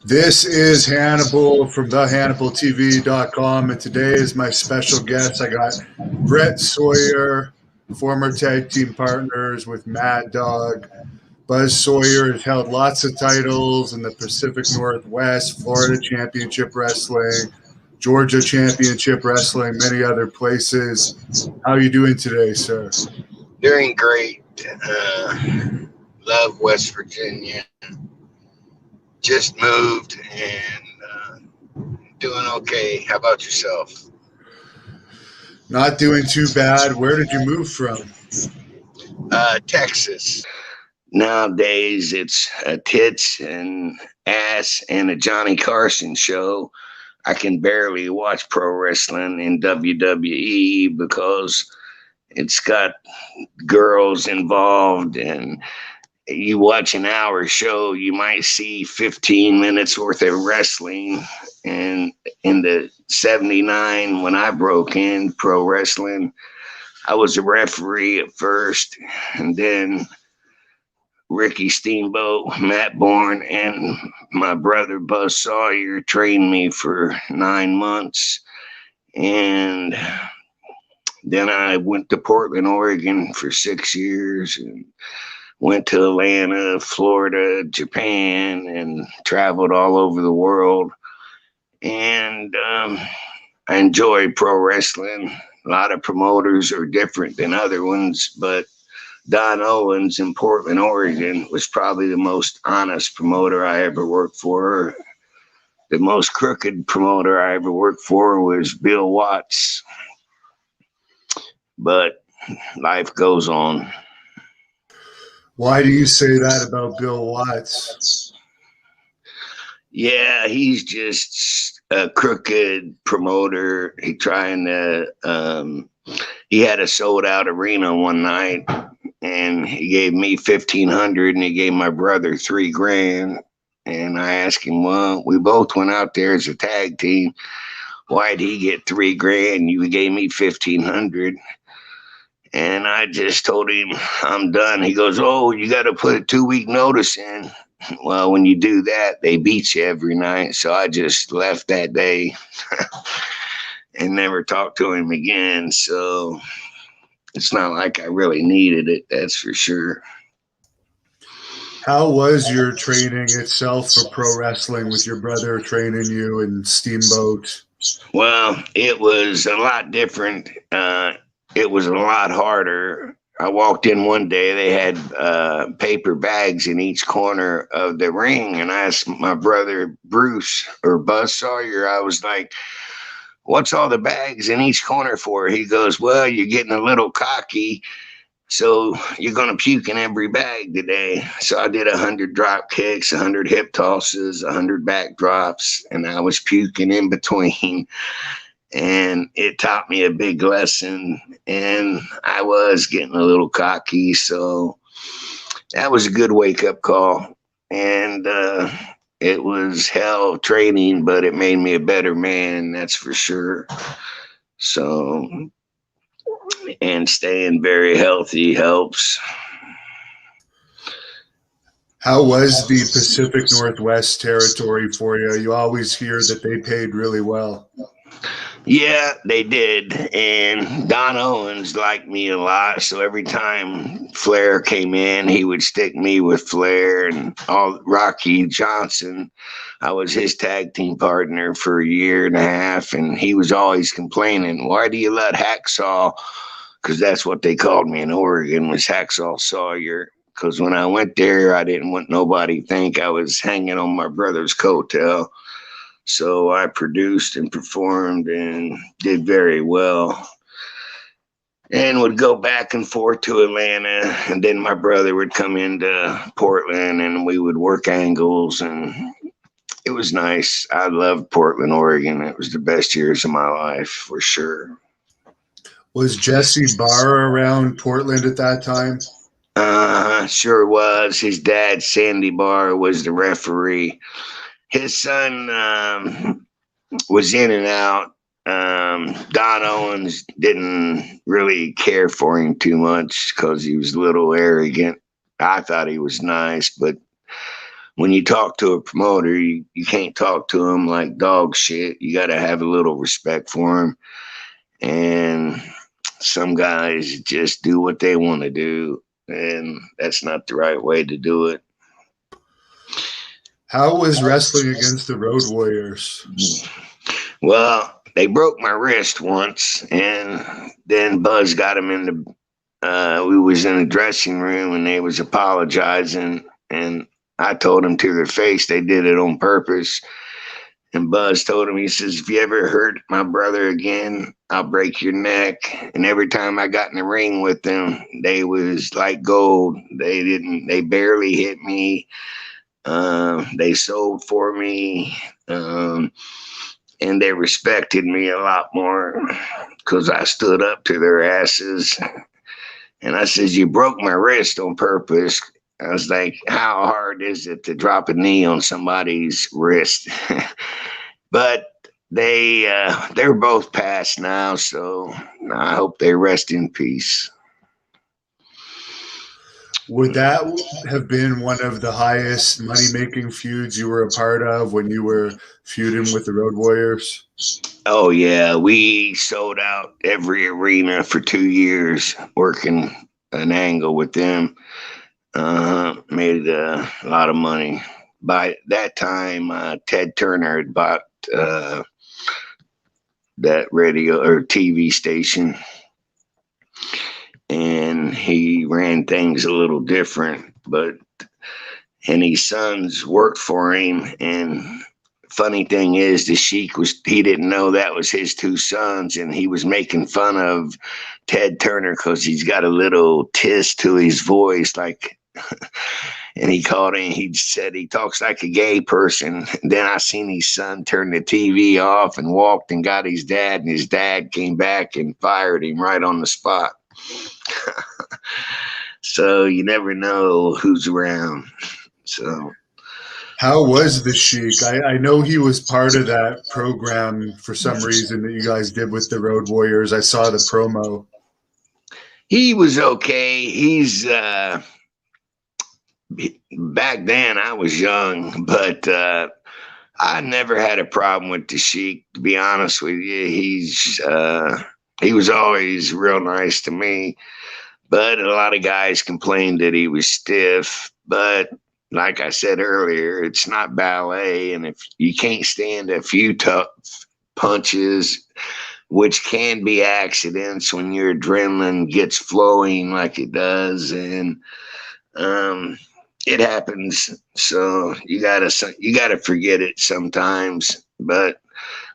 This is Hannibal from thehannibaltv.com, and today is my special guest. I got Brett Sawyer, former tag team partners with Mad Dog. Buzz Sawyer has held lots of titles in the Pacific Northwest, Florida Championship Wrestling, Georgia Championship Wrestling, many other places. How are you doing today, sir? Doing great. Love West Virginia. Just moved and doing okay. How about yourself? Not doing too bad. Where did you move from? Texas. Nowadays, it's a tits and ass and a Johnny Carson show. I can barely watch pro wrestling in WWE because it's got girls involved, and you watch an hour show, you might see 15 minutes worth of wrestling. And in the 79, when I broke in pro wrestling, I was a referee at first, and then Ricky Steamboat, Matt Bourne, and my brother Buzz Sawyer trained me for 9 months. And then I went to Portland, Oregon for 6 years, and went to Atlanta, Florida, Japan, and traveled all over the world. And I enjoy pro wrestling. A lot of promoters are different than other ones, but Don Owens in Portland, Oregon was probably the most honest promoter I ever worked for. The most crooked promoter I ever worked for was Bill Watts. But life goes on. Why do you say that about Bill Watts? Yeah, he's just a crooked promoter. He had a sold out arena one night, and he gave me $1,500, and he gave my brother $3,000. And I asked him, well, we both went out there as a tag team. Why'd he get $3,000? You gave me $1,500. And I just told him, I'm done. He goes, oh, you got to put a 2-week notice in. Well, when you do that, they beat you every night. So I just left that day and never talked to him again. So it's not like I really needed it, that's for sure. How was your training itself for pro wrestling with your brother training you and Steamboat? Well, it was a lot different. It was a lot harder. I walked in one day, they had paper bags in each corner of the ring, and I asked my brother Bruce or Buzz Sawyer, I was like, what's all the bags in each corner for? He goes, well, you're getting a little cocky, so you're going to puke in every bag today. So I did 100 drop kicks, 100 hip tosses, 100 back drops, and I was puking in between. And it taught me a big lesson, and I was getting a little cocky. So that was a good wake-up call. And it was hell training, but it made me a better man, that's for sure. So, and staying very healthy helps. How was the Pacific Northwest territory for you? You always hear that they paid really well. Yeah, they did. And Don Owens liked me a lot. So every time Flair came in, he would stick me with Flair. And Rocky Johnson, I was his tag team partner for 1.5 years. And he was always complaining, why do you let Hacksaw, because that's what they called me in Oregon, was Hacksaw Sawyer. Because when I went there, I didn't want nobody to think I was hanging on my brother's coattail. So I produced and performed and did very well, and would go back and forth to Atlanta. And then my brother would come into Portland and we would work angles, and it was nice. I loved Portland, Oregon. It was the best years of my life for sure. Was Jesse Barr around Portland at that time? Sure was. His dad, Sandy Barr, was the referee. His son was in and out. Don Owens didn't really care for him too much because he was a little arrogant. I thought he was nice, but when you talk to a promoter, you can't talk to him like dog shit. You got to have a little respect for him. And some guys just do what they want to do, and that's not the right way to do it. How was wrestling against the Road Warriors? Well, they broke my wrist once, and then Buzz got him in the. We was in the dressing room, and they was apologizing, and I told them to their face they did it on purpose. And Buzz told him, he says, if you ever hurt my brother again, I'll break your neck. And every time I got in the ring with them, they was like gold. They barely hit me. They sold for me. And they respected me a lot more because I stood up to their asses. And I says, you broke my wrist on purpose. I was like, how hard is it to drop a knee on somebody's wrist? But they're both passed now, so I hope they rest in peace. Would that have been one of the highest money-making feuds you were a part of when you were feuding with the Road Warriors? Oh, yeah. We sold out every arena for 2 years working an angle with them. Made a lot of money. By that time, Ted Turner had bought that radio or TV station, and he ran things a little different, and his sons worked for him. And funny thing is, the Sheik he didn't know that was his 2 sons, and he was making fun of Ted Turner because he's got a little tiss to his voice, like. And he said he talks like a gay person. Then I seen his son turn the TV off and walked and got his dad, and his dad came back and fired him right on the spot. So you never know who's around. So how was the Sheik? I know he was part of that program for some reason that you guys did with the Road Warriors. I saw the promo. He was okay. He's back then I was young, but I never had a problem with the Sheik, to be honest with you. He was always real nice to me, but a lot of guys complained that he was stiff. But like I said earlier, it's not ballet, and if you can't stand a few tough punches, which can be accidents when your adrenaline gets flowing like it does, and it happens. So you gotta forget it sometimes. But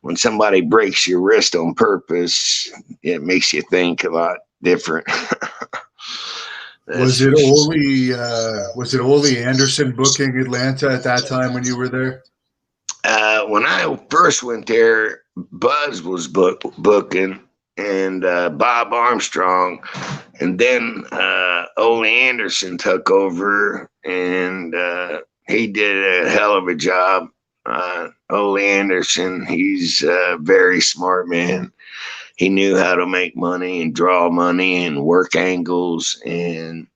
when somebody breaks your wrist on purpose, it makes you think a lot different. Was it Ole Anderson booking Atlanta at that time when you were there? When I first went there, Buzz was booking, and Bob Armstrong, and then Ole Anderson took over, and he did a hell of a job. Ole Anderson, he's a very smart man. He knew how to make money and draw money and work angles, and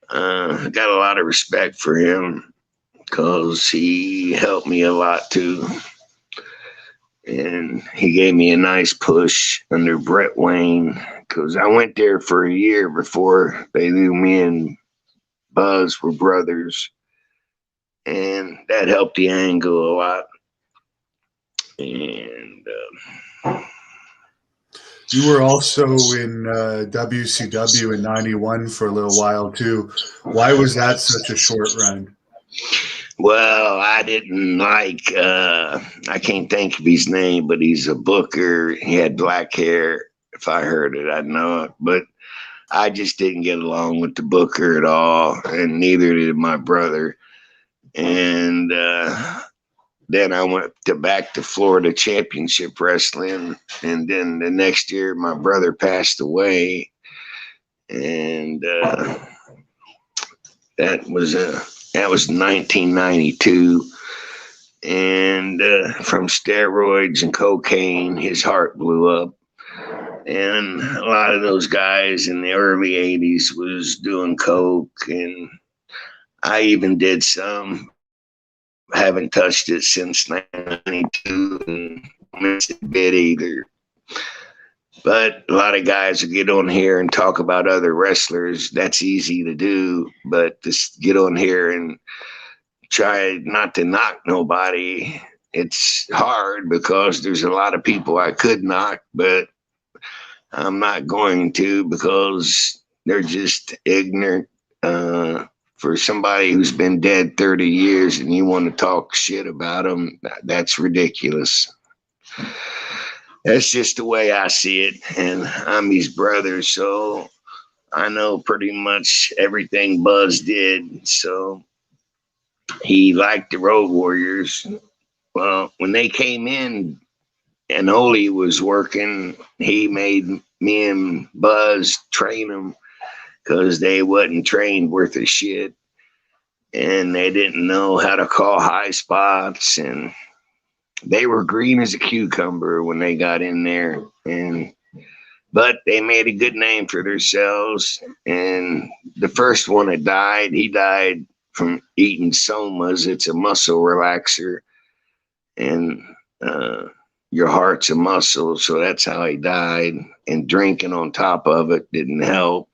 got a lot of respect for him because he helped me a lot too. And he gave me a nice push under Brett Wayne, because I went there for a year before they knew me and Buzz were brothers. And that helped the angle a lot. And you were also in WCW in '91 for a little while too. Why was that such a short run? Well, I didn't like, I can't think of his name, but he's a booker. He had black hair. If I heard it, I'd know it. But I just didn't get along with the booker at all, and neither did my brother. And then I went back to Florida Championship Wrestling, and then the next year my brother passed away, and that was 1992, and from steroids and cocaine, his heart blew up. And a lot of those guys in the early 80s was doing coke, and I even did some. Haven't touched it since 1992 and missed a bit either. But a lot of guys will get on here and talk about other wrestlers. That's easy to do, but just get on here and try not to knock nobody. It's hard because there's a lot of people I could knock, but I'm not going to because they're just ignorant. For somebody who's been dead 30 years and you want to talk shit about them, that's ridiculous. That's just the way I see it. And I'm his brother, so I know pretty much everything Buzz did. So he liked the Road Warriors. Well, when they came in and Ole was working, he made me and Buzz train them because they wasn't trained worth a shit. And they didn't know how to call high spots. And they were green as a cucumber when they got in there. But they made a good name for themselves. And the first one that died, he died from eating somas. It's a muscle relaxer. And your heart's a muscle. So that's how he died. And drinking on top of it didn't help.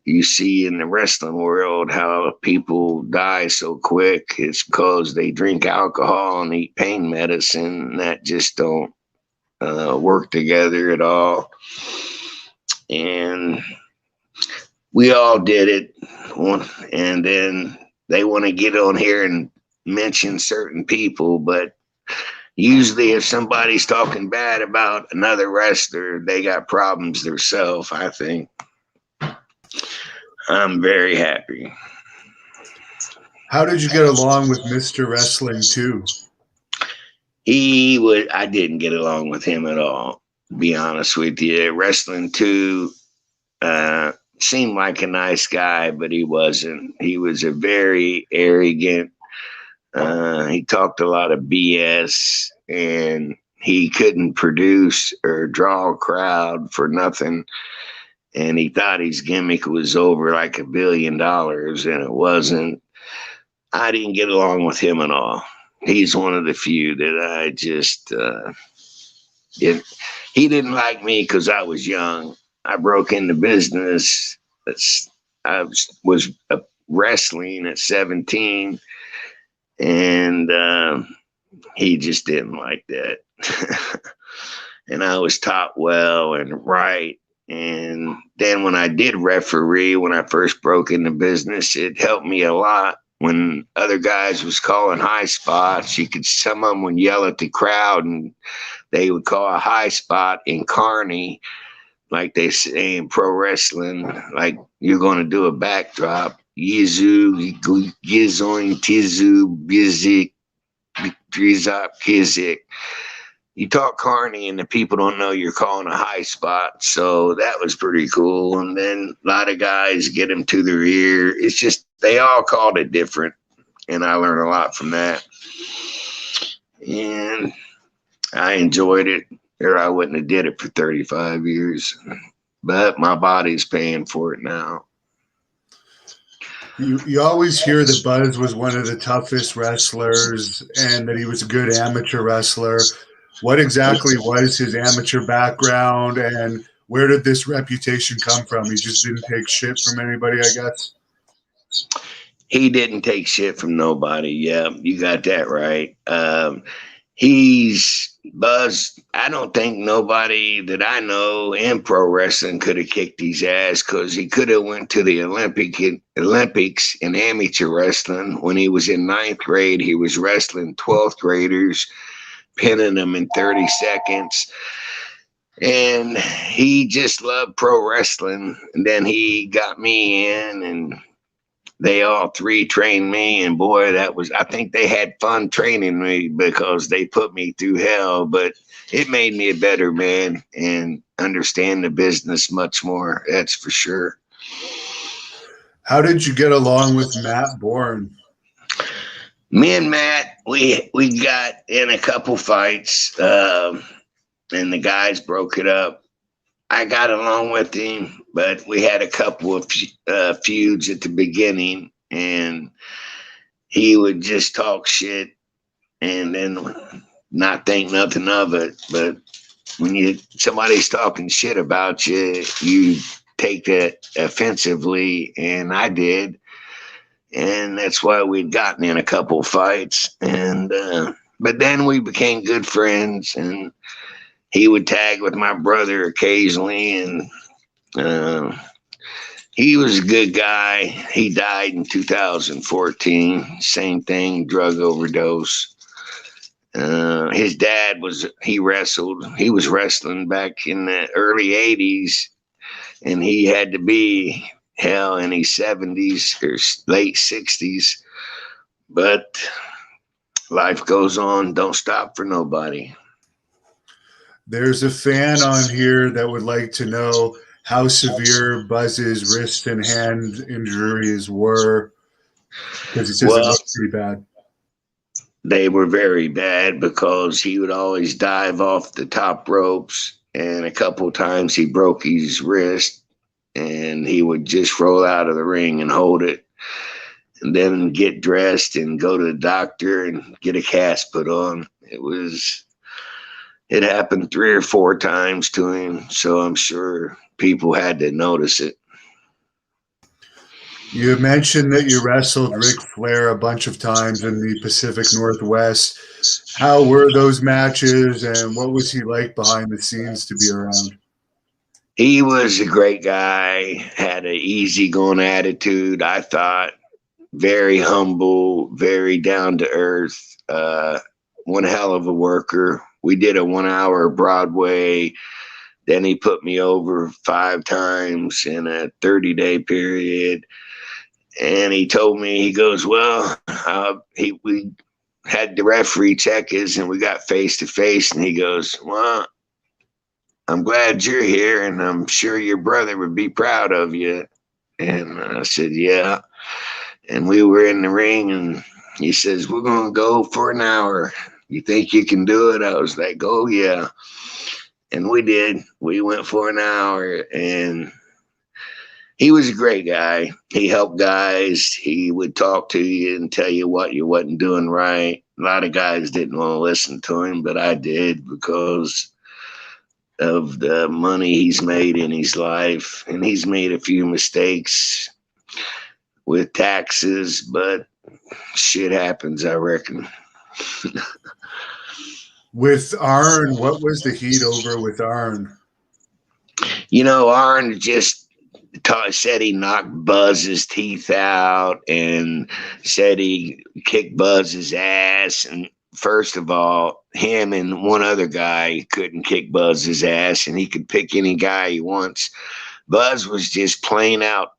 You see in the wrestling world how people die so quick. It's because they drink alcohol and eat pain medicine. That just don't work together at all. And we all did it. And then they want to get on here and mention certain people. But usually if somebody's talking bad about another wrestler, they got problems themselves, I think. I'm very happy. How did you get along with Mr. Wrestling 2? I didn't get along with him at all, to be honest with you. Wrestling 2 seemed like a nice guy, but he wasn't. He was a very arrogant. He talked a lot of BS, and he couldn't produce or draw a crowd for nothing. And he thought his gimmick was over like $1 billion, and it wasn't. I didn't get along with him at all. He's one of the few that I just, he didn't like me because I was young. I broke into business. I was wrestling at 17, and he just didn't like that. And I was taught well and right. And then when I did referee, when I first broke into business, it helped me a lot. When other guys was calling high spots, some of them would yell at the crowd and they would call a high spot in Carney, like they say in pro wrestling, like you're going to do a backdrop. Yizu, Gizoin, Tizu, Bizik, Drizop, Kizik. You talk Carney and the people don't know you're calling a high spot. So that was pretty cool. And then a lot of guys get them to their ear. It's just, they all called it different. And I learned a lot from that. And I enjoyed it, or I wouldn't have did it for 35 years. But my body's paying for it now. You always hear that Buzz was one of the toughest wrestlers and that he was a good amateur wrestler. What exactly was his amateur background, and where did this reputation come from? He just didn't take shit from anybody, I guess. He didn't take shit from nobody. Yeah, you got that right. He's Buzz. I don't think nobody that I know in pro wrestling could have kicked his ass, because he could have went to the Olympics in amateur wrestling. When he was in 9th grade, he was wrestling 12th graders, pinning them in 30 seconds. And he just loved pro wrestling. And then he got me in, and they all three trained me. And boy, I think they had fun training me because they put me through hell, but it made me a better man and understand the business much more. That's for sure. How did you get along with Matt Bourne? Me and Matt, we got in a couple fights, and the guys broke it up. I got along with him, but we had a couple of feuds at the beginning, and he would just talk shit and then not think nothing of it. But when somebody's talking shit about you, you take that offensively, and I did. And that's why we'd gotten in a couple fights. And but then we became good friends, and he would tag with my brother occasionally, and he was a good guy. He died in 2014. Same thing, drug overdose. His dad wrestled. He was wrestling back in the early 80s, and he had to be in his 70s or late 60s. But life goes on. Don't stop for nobody. There's a fan on here that would like to know how severe Buzz's wrist and hand injuries were, because he says it looked pretty bad. They were very bad because he would always dive off the top ropes, and a couple of times he broke his wrist, and he would just roll out of the ring and hold it, and then get dressed and go to the doctor and get a cast put on. It happened 3 or 4 times to him, so I'm sure people had to notice it. You mentioned that you wrestled Ric Flair a bunch of times in the Pacific Northwest. How were those matches, and what was he like behind the scenes to be around? He was a great guy, had an easygoing attitude, I thought. Very humble, very down to earth, one hell of a worker. We did a 1-hour Broadway. Then he put me over 5 times in a 30-day period. And he told me, he goes, well, we had the referee check us, and we got face to face. And he goes, well, I'm glad you're here, and I'm sure your brother would be proud of you. And I said, yeah. And we were in the ring, and he says, we're going to go for an hour. You think you can do it? I was like, oh, yeah. And we did. We went for an hour, and he was a great guy. He helped guys. He would talk to you and tell you what you wasn't doing right. A lot of guys didn't want to listen to him, but I did because of the money he's made in his life. And he's made a few mistakes with taxes, but shit happens, I reckon. With Arn, what was the heat over with Arn? Arn just said he knocked Buzz's teeth out and said he kicked Buzz's ass. And first of all, him and one other guy couldn't kick Buzz's ass, and he could pick any guy he wants. Buzz was just plain out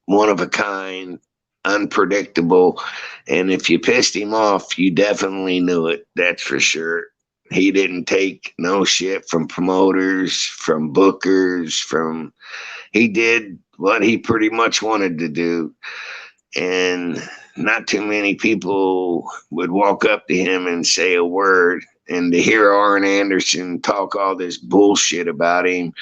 one of a kind, unpredictable. And if you pissed him off, you definitely knew it. That's for sure. He didn't take no shit from promoters, from bookers, he did what he pretty much wanted to do. And not too many people would walk up to him and say a word. And to hear Arn Anderson talk all this bullshit about him,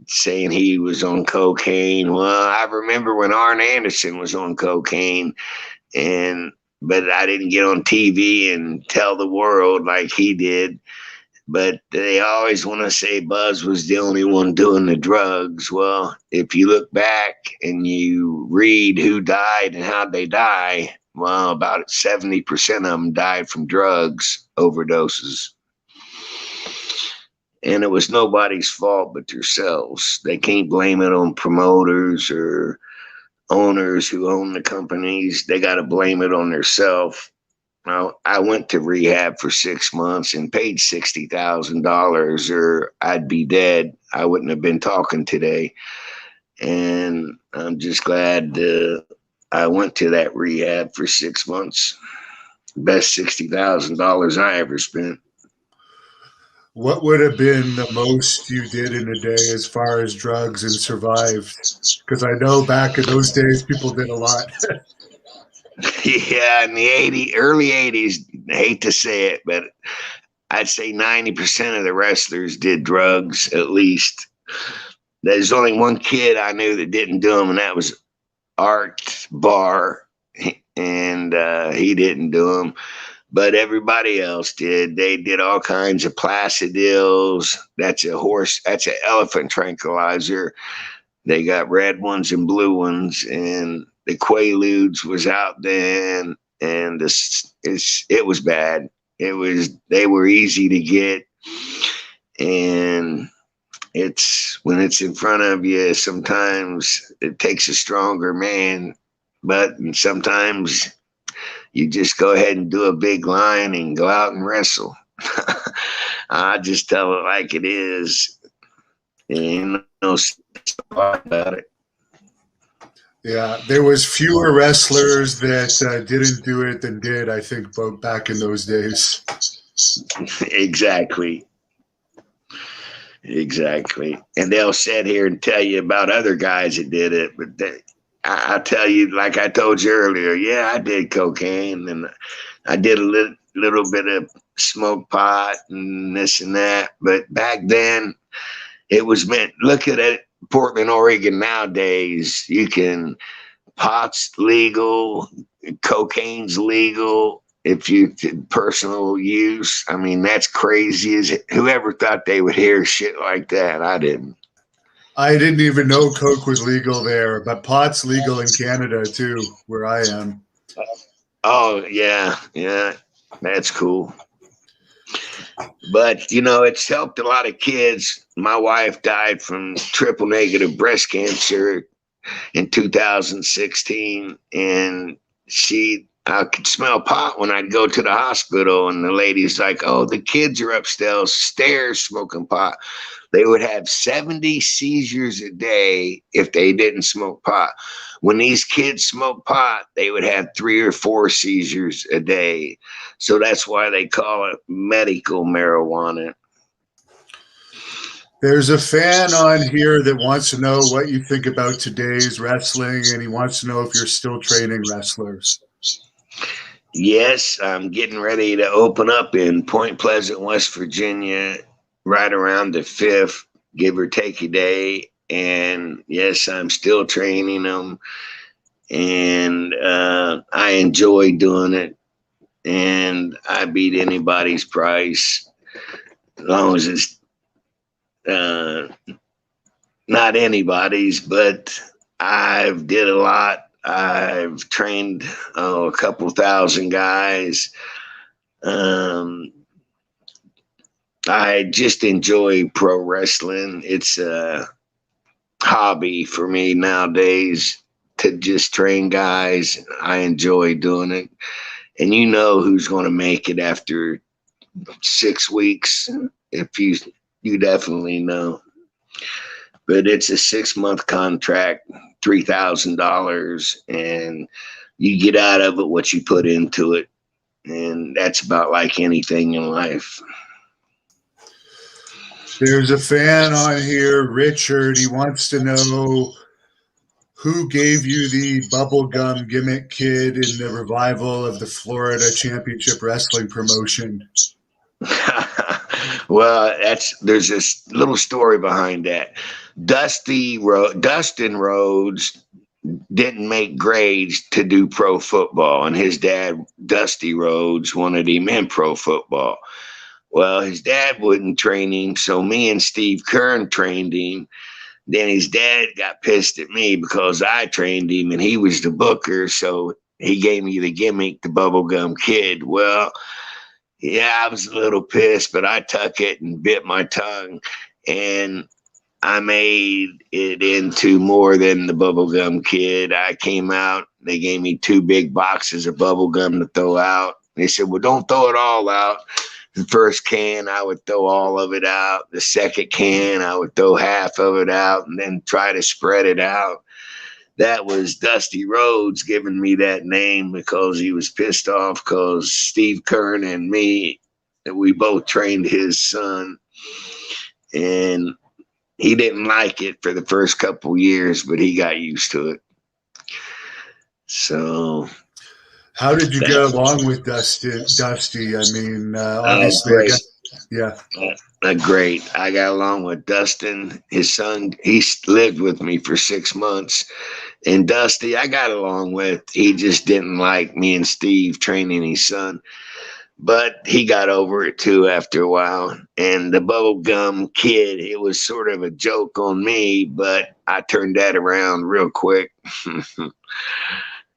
saying he was on cocaine. Well, I remember when Arn Anderson was on cocaine, but I didn't get on TV and tell the world like he did. But they always want to say Buzz was the only one doing the drugs. Well, if you look back and you read who died and how they die, well, about 70% of them died from drugs overdoses. And it was nobody's fault but themselves. They can't blame it on promoters or owners who own the companies. They got to blame it on themselves. Now, I went to rehab for 6 months and paid $60,000 or I'd be dead. I wouldn't have been talking today. And I'm just glad I went to that rehab for 6 months. Best $60,000 I ever spent. What would have been the most you did in a day as far as drugs and survived? Because I know back in those days, people did a lot. Yeah, in the early 80s, I hate to say it, but I'd say 90% of the wrestlers did drugs at least. There's only one kid I knew that didn't do them, and that was art bar, and he didn't do them, but everybody else did. They did all kinds of placidils. That's a horse. That's an elephant tranquilizer. They got red ones and blue ones, and the Quaaludes was out then, and it was bad. They were easy to get, and when it's in front of you, sometimes it takes a stronger man, but sometimes you just go ahead and do a big line and go out and wrestle. I just tell it like it is, and about it. Yeah, there was fewer wrestlers that didn't do it than did, I think, back in those days. Exactly. And they'll sit here and tell you about other guys that did it, but I'll tell you, like I told you earlier, yeah, I did cocaine, and I did a little bit of smoke pot and this and that, but back then it was meant. Look at it, Portland, Oregon nowadays, pot's legal, cocaine's legal if you personal use. I mean, that's crazy. Whoever thought they would hear shit like that? I didn't. I didn't even know coke was legal there, but pot's legal in Canada too, where I am. Oh yeah, that's cool. But it's helped a lot of kids. My wife died from triple negative breast cancer in 2016, and I could smell pot when I'd go to the hospital, and the lady's like, "Oh, the kids are upstairs smoking pot." They would have 70 seizures a day if they didn't smoke pot. When these kids smoke pot, they would have 3 or 4 seizures a day. So that's why they call it medical marijuana. There's a fan on here that wants to know what you think about today's wrestling, and he wants to know if you're still training wrestlers. Yes, I'm getting ready to open up in Point Pleasant, West Virginia, right around the 5th, give or take a day. And yes, I'm still training them, and I enjoy doing it, and I beat anybody's price as long as it's not anybody's, but I've did a lot. I've trained a couple thousand guys. I just enjoy pro wrestling. It's a hobby for me nowadays to just train guys. I enjoy doing it. And who's going to make it after 6 weeks. If you definitely know. But it's a 6-month contract, $3,000, and you get out of it what you put into it. And that's about like anything in life. There's a fan on here, Richard. He wants to know who gave you the bubblegum gimmick kid in the revival of the Florida Championship Wrestling promotion. Well, there's this little story behind that. Dustin Rhodes didn't make grades to do pro football, and his dad, Dusty Rhodes, wanted him in pro football. Well, his dad wouldn't train him, so me and Steve Kern trained him. Then his dad got pissed at me because I trained him, and he was the booker, so he gave me the gimmick, the bubblegum kid. Well, yeah, I was a little pissed, but I took it and bit my tongue, and I made it into more than the bubblegum kid. I came out, they gave me 2 big boxes of bubblegum to throw out. They said, well, don't throw it all out. The first can, I would throw all of it out. The second can, I would throw half of it out and then try to spread it out. That was Dusty Rhodes giving me that name because he was pissed off because Steve Kern and me, we both trained his son. And he didn't like it for the first couple years, but he got used to it. So... How did you get along with Dusty? I mean, obviously, Yeah. Great. I got along with Dustin, his son. He lived with me for 6 months. And Dusty, I got along with. He just didn't like me and Steve training his son. But he got over it too after a while. And the bubblegum kid, it was sort of a joke on me, but I turned that around real quick.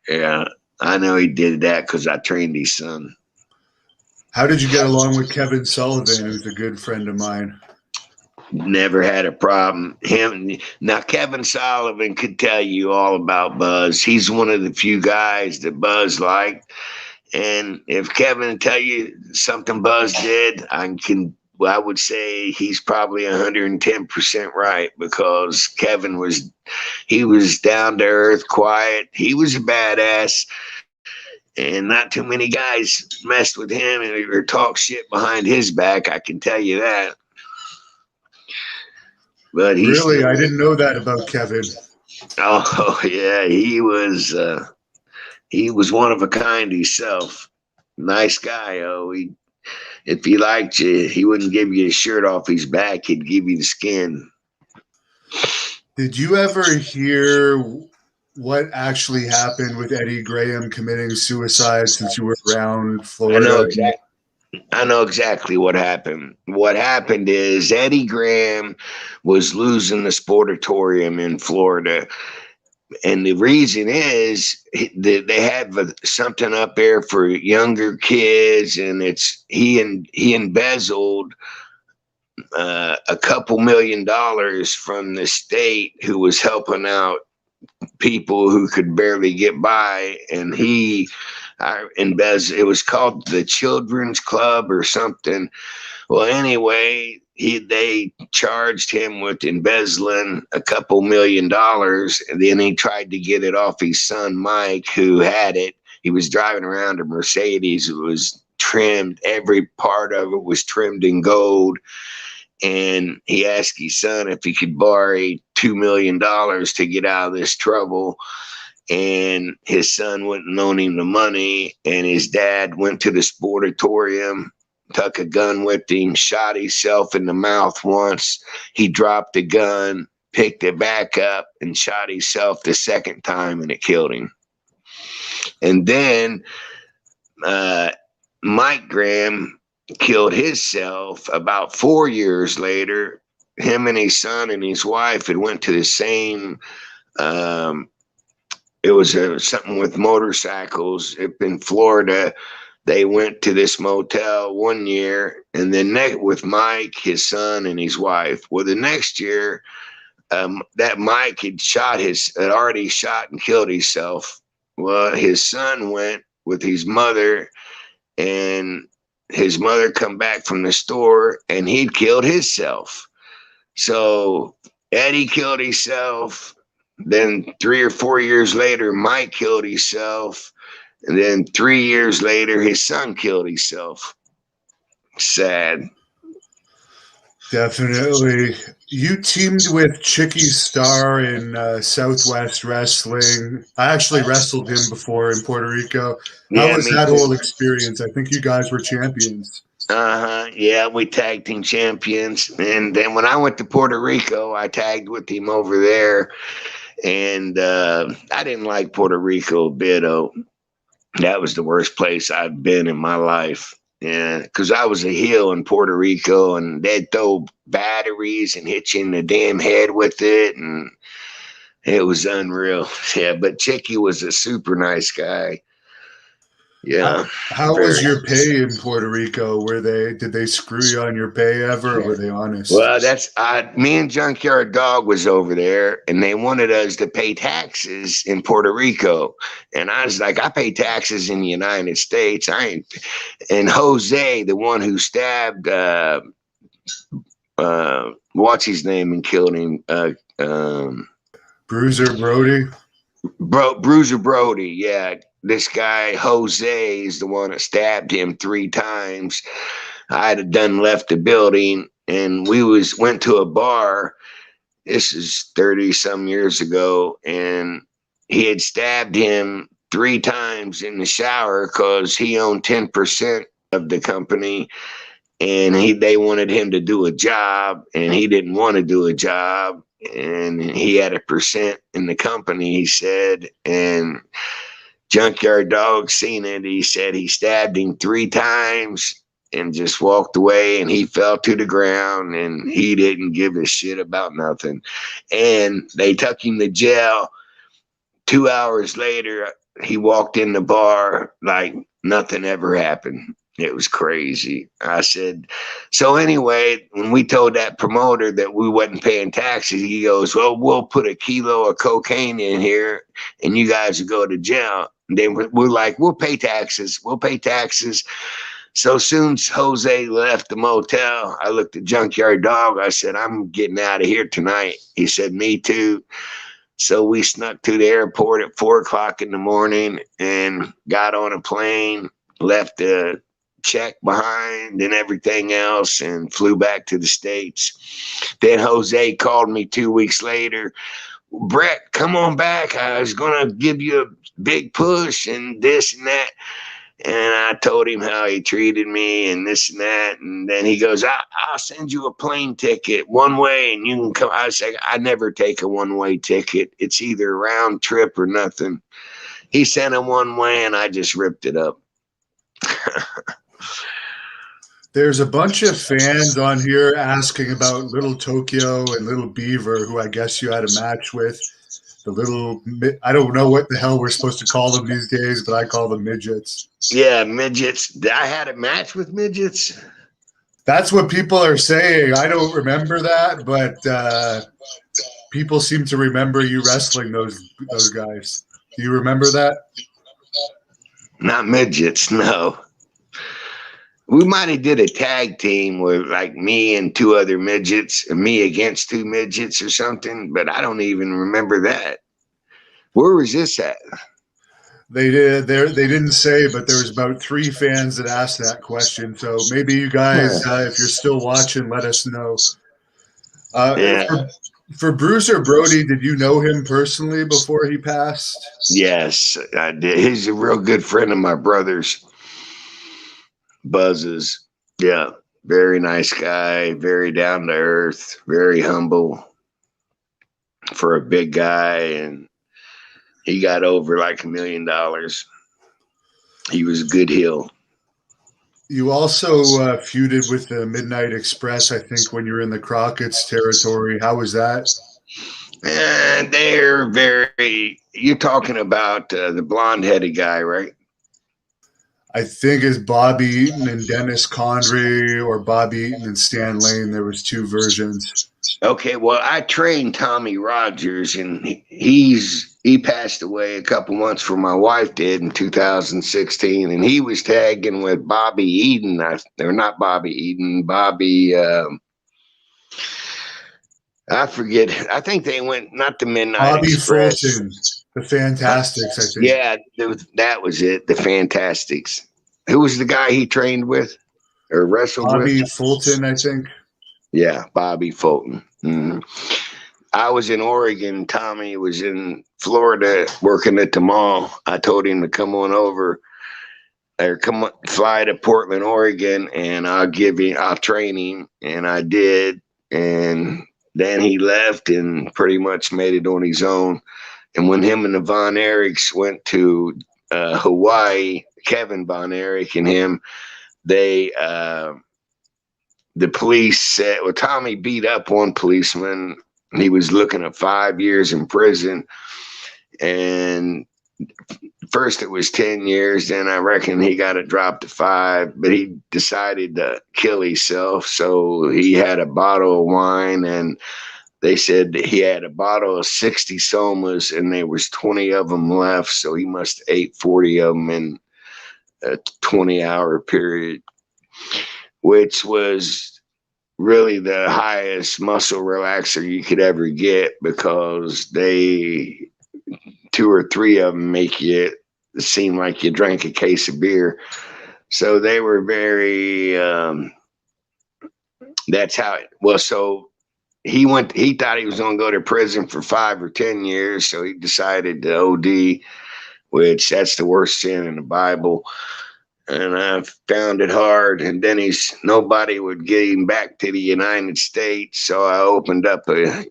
Yeah, I know he did that because I trained his son. How did you get along with Kevin Sullivan, who's a good friend of mine? Never had a problem. Now Kevin Sullivan could tell you all about Buzz. He's one of the few guys that Buzz liked. And if Kevin tell you something Buzz did, I would say he's probably 110% right, because Kevin was down to earth, quiet. He was a badass, and not too many guys messed with him or talk shit behind his back. I can tell you that. But Really, I didn't know that about Kevin. Oh yeah, he was one of a kind himself. Nice guy. If he liked you, he wouldn't give you his shirt off his back. He'd give you the skin. Did you ever hear what actually happened with Eddie Graham committing suicide, since you were around Florida? I know exactly what happened. What happened is Eddie Graham was losing the sportatorium in Florida. And the reason is they have something up there for younger kids, and he embezzled a couple $1 million from the state, who was helping out people who could barely get by, and he embezzled. It was called the Children's Club or something. Well, anyway, they charged him with embezzling a couple $1 million, and then he tried to get it off his son Mike, who had it. He was driving around a Mercedes. It was trimmed. Every part of it was trimmed in gold. And he asked his son if he could borrow $2 million to get out of this trouble. And his son wouldn't loan him the money. And his dad went to the sportatorium, took a gun with him, shot himself in the mouth once. He dropped the gun, picked it back up, and shot himself the second time, and it killed him. And then Mike Graham killed himself about 4 years later. Him and his son and his wife had went to the same it was something with motorcycles up in Florida. They went to this motel one year, and then with Mike, his son, and his wife. Well, the next year, that Mike had already shot and killed himself. Well, his son went with his mother, and his mother come back from the store, and he'd killed himself. So Eddie killed himself. Then 3 or 4 years later, Mike killed himself. And then 3 years later, his son killed himself. Sad. Definitely. You teamed with Chicky Star in Southwest Wrestling. I actually wrestled him before in Puerto Rico. How was that whole experience? I think you guys were champions. Yeah, we tag team champions. And then when I went to Puerto Rico, I tagged with him over there. And I didn't like Puerto Rico a bit. That was the worst place I've been in my life. Yeah, because I was a heel in Puerto Rico, and they'd throw batteries and hit you in the damn head with it, and it was unreal. Yeah, but Chicky was a super nice guy. Yeah. How was your pay in Puerto Rico? Did they screw you on your pay ever, or were they honest? Well, me and Junkyard Dog was over there, and they wanted us to pay taxes in Puerto Rico. And I was like, I pay taxes in the United States. I ain't. And Jose, the one who stabbed what's his name and killed him? Bruiser Brody? Bruiser Brody, yeah. This guy, Jose, is the one that stabbed him 3 times. I had done left the building, and we went to a bar. This is 30-some years ago, and he had stabbed him 3 times in the shower because he owned 10% of the company. and they wanted him to do a job, and he didn't want to do a job, and he had a percent in the company, he said, and Junkyard Dog seen it. He said he stabbed him 3 times and just walked away, and he fell to the ground, and he didn't give a shit about nothing. And they took him to jail. 2 hours later, he walked in the bar like nothing ever happened. It was crazy. I said, so anyway, when we told that promoter that we wasn't paying taxes, he goes, well, we'll put a kilo of cocaine in here and you guys will go to jail. And then we're like, we'll pay taxes. We'll pay taxes. So soon as Jose left the motel, I looked at Junkyard Dog. I said, I'm getting out of here tonight. He said, me too. So we snuck to the airport at 4 o'clock in the morning and got on a plane, left a check behind and everything else, and flew back to the States. Then Jose called me 2 weeks later. Brett, come on back. I was going to give you a big push and this and that. And I told him how he treated me and this and that. And then he goes, I'll send you a plane ticket one way and you can come. I said, I never take a one-way ticket. It's either a round trip or nothing. He sent him one way and I just ripped it up. There's a bunch of fans on here asking about Little Tokyo and Little Beaver, who I guess you had a match with. The little, I don't know what the hell we're supposed to call them these days, but I call them midgets. Yeah, midgets. I had a match with midgets. That's what people are saying. I don't remember that, but people seem to remember you wrestling those guys. Do you remember that? Not midgets, no. We might have did a tag team with like me and 2 other midgets, me against 2 midgets or something, but I don't even remember that. Where was this at? They didn't say, but there was about 3 fans that asked that question. So maybe you guys, if you're still watching, let us know. For Bruiser Brody, did you know him personally before he passed? Yes, I did. He's a real good friend of my brother's. Buzz's. Yeah, very nice guy, very down to earth, very humble for a big guy, and he got over like $1 million. He was a good heel. You also feuded with the Midnight Express, I think, when you were in the Crockett's territory. How was that? And they're very, you're talking about the blonde-headed guy, right? I think it's Bobby Eaton and Dennis Condrey, or Bobby Eaton and Stan Lane. There was 2 versions. Okay, well, I trained Tommy Rogers, and he passed away a couple months before my wife did in 2016, and he was tagging with Bobby Eaton. They're not Bobby Eaton, Bobby. I forget. I think they went not the Midnight Bobby Express. Fulton, the Fantastics, I think. Yeah, that was it. The Fantastics. Who was the guy he trained with or wrestled with? Bobby Fulton, I think. Yeah, Bobby Fulton. Mm-hmm. I was in Oregon. Tommy was in Florida working at the mall. I told him to come on over or fly to Portland, Oregon, and I'll train him. And I did. And then he left and pretty much made it on his own. And when him and the Von Erichs went to Hawaii, Kevin Von Erich and him, the police said, well, Tommy beat up one policeman. He was looking at 5 years in prison. And first it was 10 years. Then I reckon he got it dropped to 5, but he decided to kill himself. So he had a bottle of wine, and they said that he had a bottle of 60 somas and there was 20 of them left. So he must have ate 40 of them in a 20-hour period, which was really the highest muscle relaxer you could ever get, because 2 or 3 of them make you seem like you drank a case of beer. So they were very, that's how it was. So he thought he was going to go to prison for 5 or 10 years. So he decided to OD, which that's the worst sin in the Bible. and I found it hard. And then nobody would get him back to the United States, so I opened up a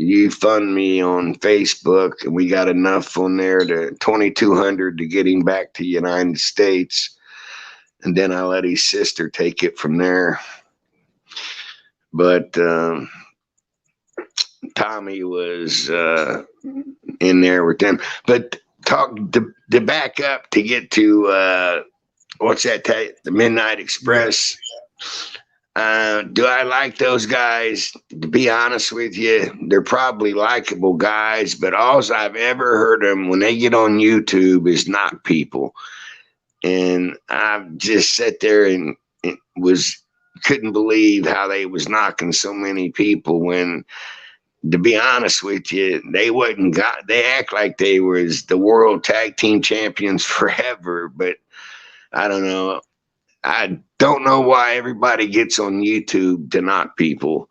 GoFundMe on Facebook, and we got enough on there to 2,200 to get him back to the United States. And then I let his sister take it from there. But Tommy was in there with them. But talk to back up to get to what's that? The Midnight Express. Do I like those guys? To be honest with you, they're probably likable guys, but all I've ever heard them when they get on YouTube is knock people. And I just sat there and couldn't believe how they was knocking so many people when, to be honest with you, they act like they was the world tag team champions forever, but I don't know. I don't know why everybody gets on YouTube to knock people.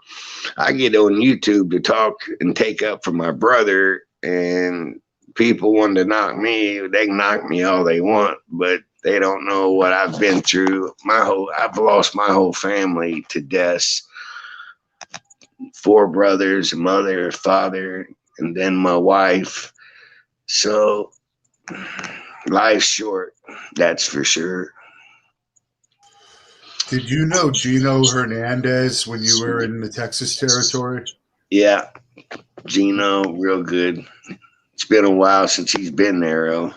I get on YouTube to talk and take up for my brother, and people want to knock me. They can knock me all they want, but they don't know what I've been through. I've lost my whole family to death. 4 brothers, a mother, a father, and then my wife. So life's short, that's for sure. Did you know Gino Hernandez when you were in the Texas territory? Yeah, Gino, real good. It's been a while since he's been there, though.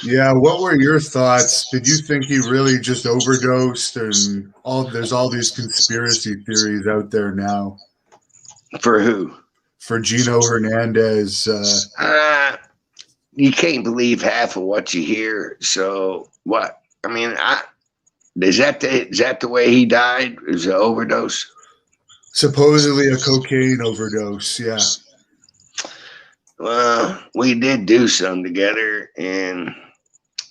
Yeah, what were your thoughts? Did you think he really just overdosed? And there's all these conspiracy theories out there now. For who? For Gino Hernandez. You can't believe half of what you hear. So what? I mean, is that the way he died? Is it an overdose? Supposedly a cocaine overdose, yeah. Well, we did do some together, and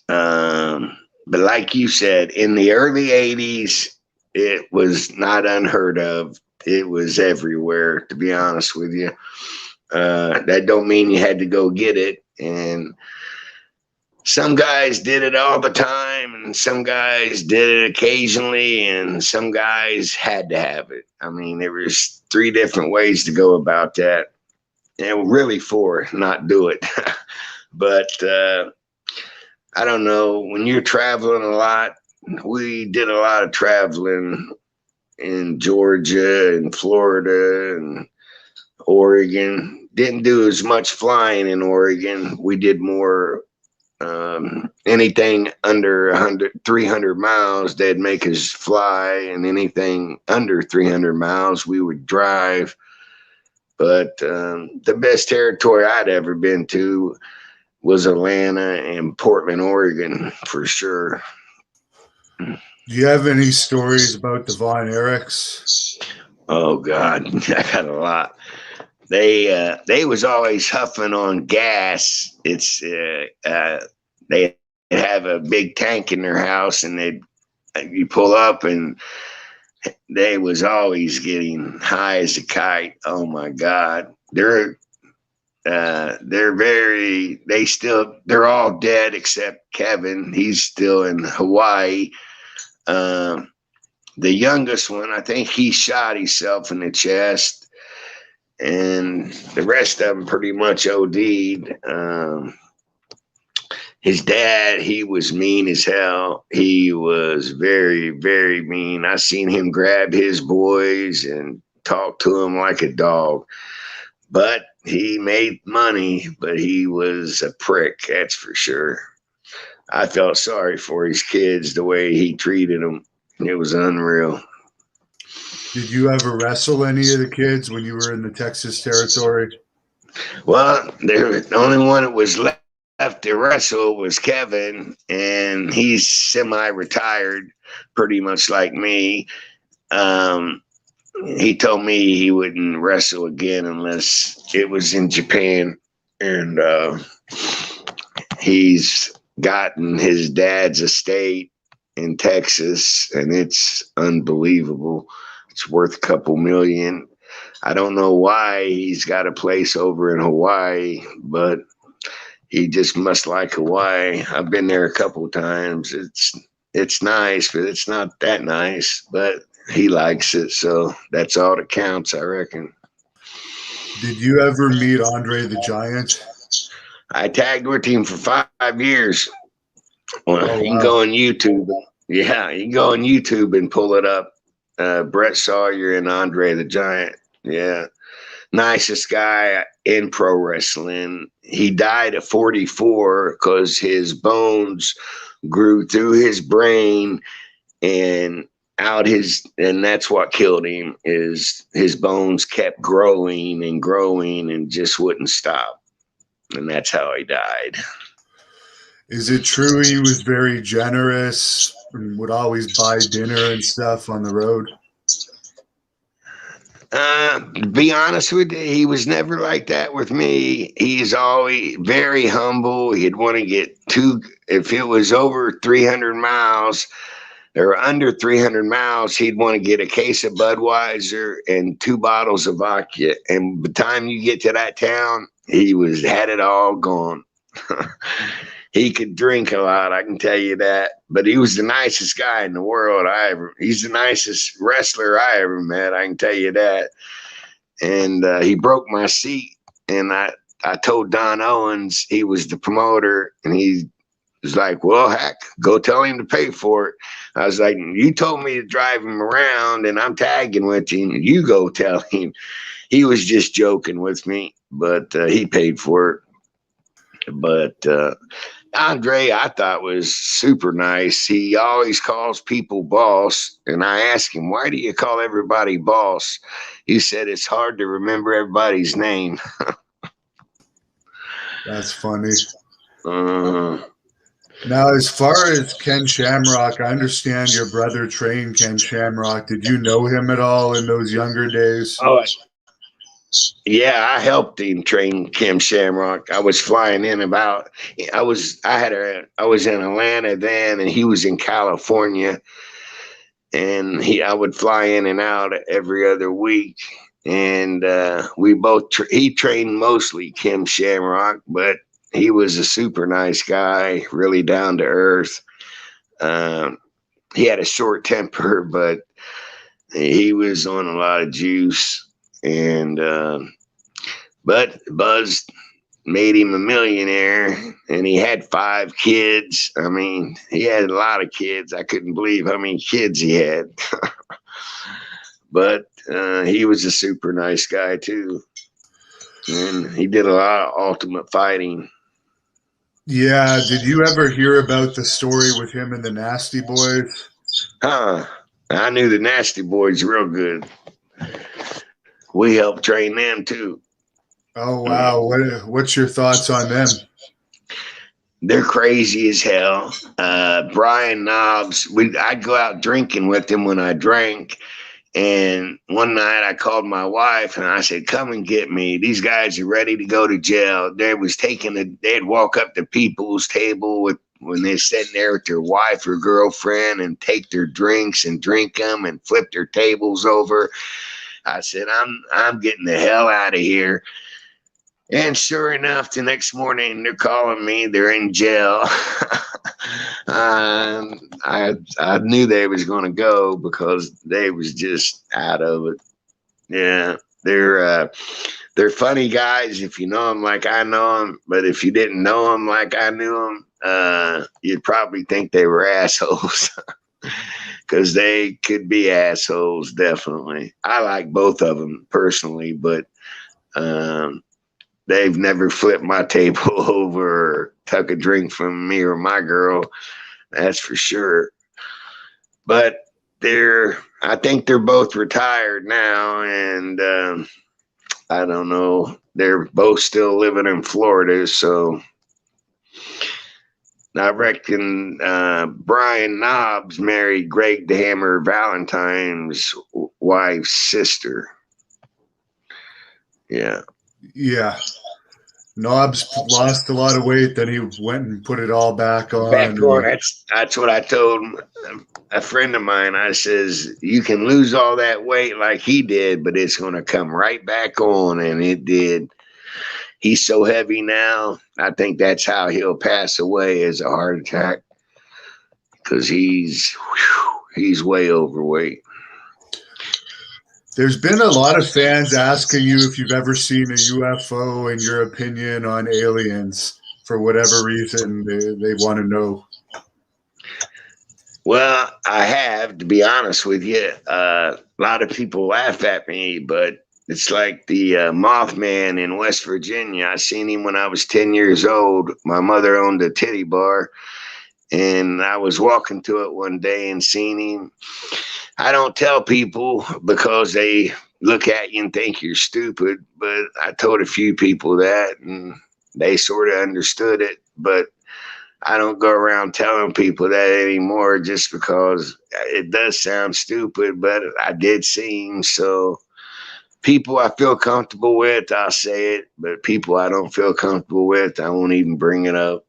but like you said, in the early 80s, it was not unheard of. It was everywhere, to be honest with you. That don't mean you had to go get it. And some guys did it all the time, and some guys did it occasionally, and some guys had to have it. I mean, there was 3 different ways to go about that. And really 4, not do it. But I don't know. When you're traveling a lot, we did a lot of traveling in Georgia and Florida and Oregon. Didn't do as much flying in Oregon. We did more anything under 300 miles, they'd make us fly, and anything under 300 miles, we would drive. But the best territory I'd ever been to was Atlanta and Portland, Oregon, for sure. Do you have any stories about the Von Erichs? Oh God, I got a lot. They was always huffing on gas. It's they have a big tank in their house, and you pull up, and they was always getting high as a kite. Oh my God, they're all dead except Kevin. He's still in Hawaii. The youngest one, I think he shot himself in the chest, and the rest of them pretty much OD'd. His dad, he was mean as hell. He was very, very mean. I seen him grab his boys and talk to them like a dog. But he made money, but he was a prick, that's for sure. I felt sorry for his kids, the way he treated them. It was unreal. Did you ever wrestle any of the kids when you were in the Texas territory? Well, the only one that was left to wrestle was Kevin, and he's semi-retired, pretty much like me. He told me he wouldn't wrestle again unless it was in Japan, and he's gotten his dad's estate in Texas, and it's unbelievable. It's worth a couple million. I don't know why he's got a place over in Hawaii, but he just must like Hawaii. I've been there a couple of times. It's nice, but it's not that nice. But he likes it, so that's all that counts, I reckon. Did you ever meet Andre the Giant? I tagged with him for 5 years. Well, Oh, you can wow. go on YouTube. Yeah, you can go on YouTube and pull it up. Brett Sawyer and Andre the Giant. Yeah. Nicest guy in pro wrestling. He died at 44 because his bones grew through his brain and and that's what killed him. Is his bones kept growing and growing and just wouldn't stop, and that's how he died. Is it true he was very generous and would always buy dinner and stuff on the road? To be honest with you, he was never like that with me. He's always very humble. He'd want to get if it was over 300 miles or under 300 miles, he'd want to get a case of Budweiser and 2 bottles of vodka. And by the time you get to that town, had it all gone. He could drink a lot, I can tell you that. But he was the nicest guy in the world he's the nicest wrestler I ever met, I can tell you that. And he broke my seat, and I told Don Owens, he was the promoter, and he was like, well, heck, go tell him to pay for it. I was like, you told me to drive him around, and I'm tagging with him. You go tell him. He was just joking with me, but he paid for it. But Andre, I thought, was super nice. He always calls people boss. And I asked him, why do you call everybody boss? He said, it's hard to remember everybody's name. That's funny. Uh, Now, as far as Ken Shamrock, I understand your brother trained Ken Shamrock. Did you know him at all in those younger days? oh, yeah, I helped him train Kim Shamrock. I was flying in I was in Atlanta then, and he was in California, and I would fly in and out every other week. And he trained mostly Kim Shamrock, but he was a super nice guy, really down to earth. He had a short temper, but he was on a lot of juice. And but Buzz made him a millionaire, and he had 5 kids. I mean, he had a lot of kids. I couldn't believe how many kids he had. But he was a super nice guy too, and he did a lot of Ultimate Fighting. Yeah. Did you ever hear about the story with him and the Nasty Boys? I knew the Nasty Boys real good. We helped train them too. Oh, wow. What's your thoughts on them? They're crazy as hell. Brian Knobs, I'd go out drinking with him when I drank. And one night I called my wife and I said, come and get me. These guys are ready to go to jail. They'd walk up to people's table when they're sitting there with their wife or girlfriend and take their drinks and drink them and flip their tables over. I said, I'm getting the hell out of here. And sure enough, the next morning they're calling me. They're in jail. I knew they was going to go because they was just out of it. Yeah, they're funny guys if you know them like I know them. But if you didn't know them like I knew them, you'd probably think they were assholes. Because they could be assholes, definitely. I like both of them personally, but they've never flipped my table over or took a drink from me or my girl. That's for sure. But I think they're both retired now, and I don't know. They're both still living in Florida, so I reckon Brian Knobs married Greg the Hammer Valentine's wife's sister. Yeah. Yeah. Knobs lost a lot of weight, then he went and put it all back on. That's what I told a friend of mine. I says, you can lose all that weight like he did, but it's going to come right back on, and it did. he's so heavy now. I think that's how he'll pass away, as a heart attack, because he's way overweight. There's been a lot of fans asking you if you've ever seen a UFO and your opinion on aliens. For whatever reason, they want to know. Well, I have, to be honest with you. A lot of people laugh at me, but it's like the Mothman in West Virginia. I seen him when I was 10 years old. My mother owned a titty bar, and I was walking to it one day and seen him. I don't tell people because they look at you and think you're stupid, but I told a few people that, and they sort of understood it. But I don't go around telling people that anymore, just because it does sound stupid, but I did see him. So people I feel comfortable with, I'll say it, but people I don't feel comfortable with, I won't even bring it up.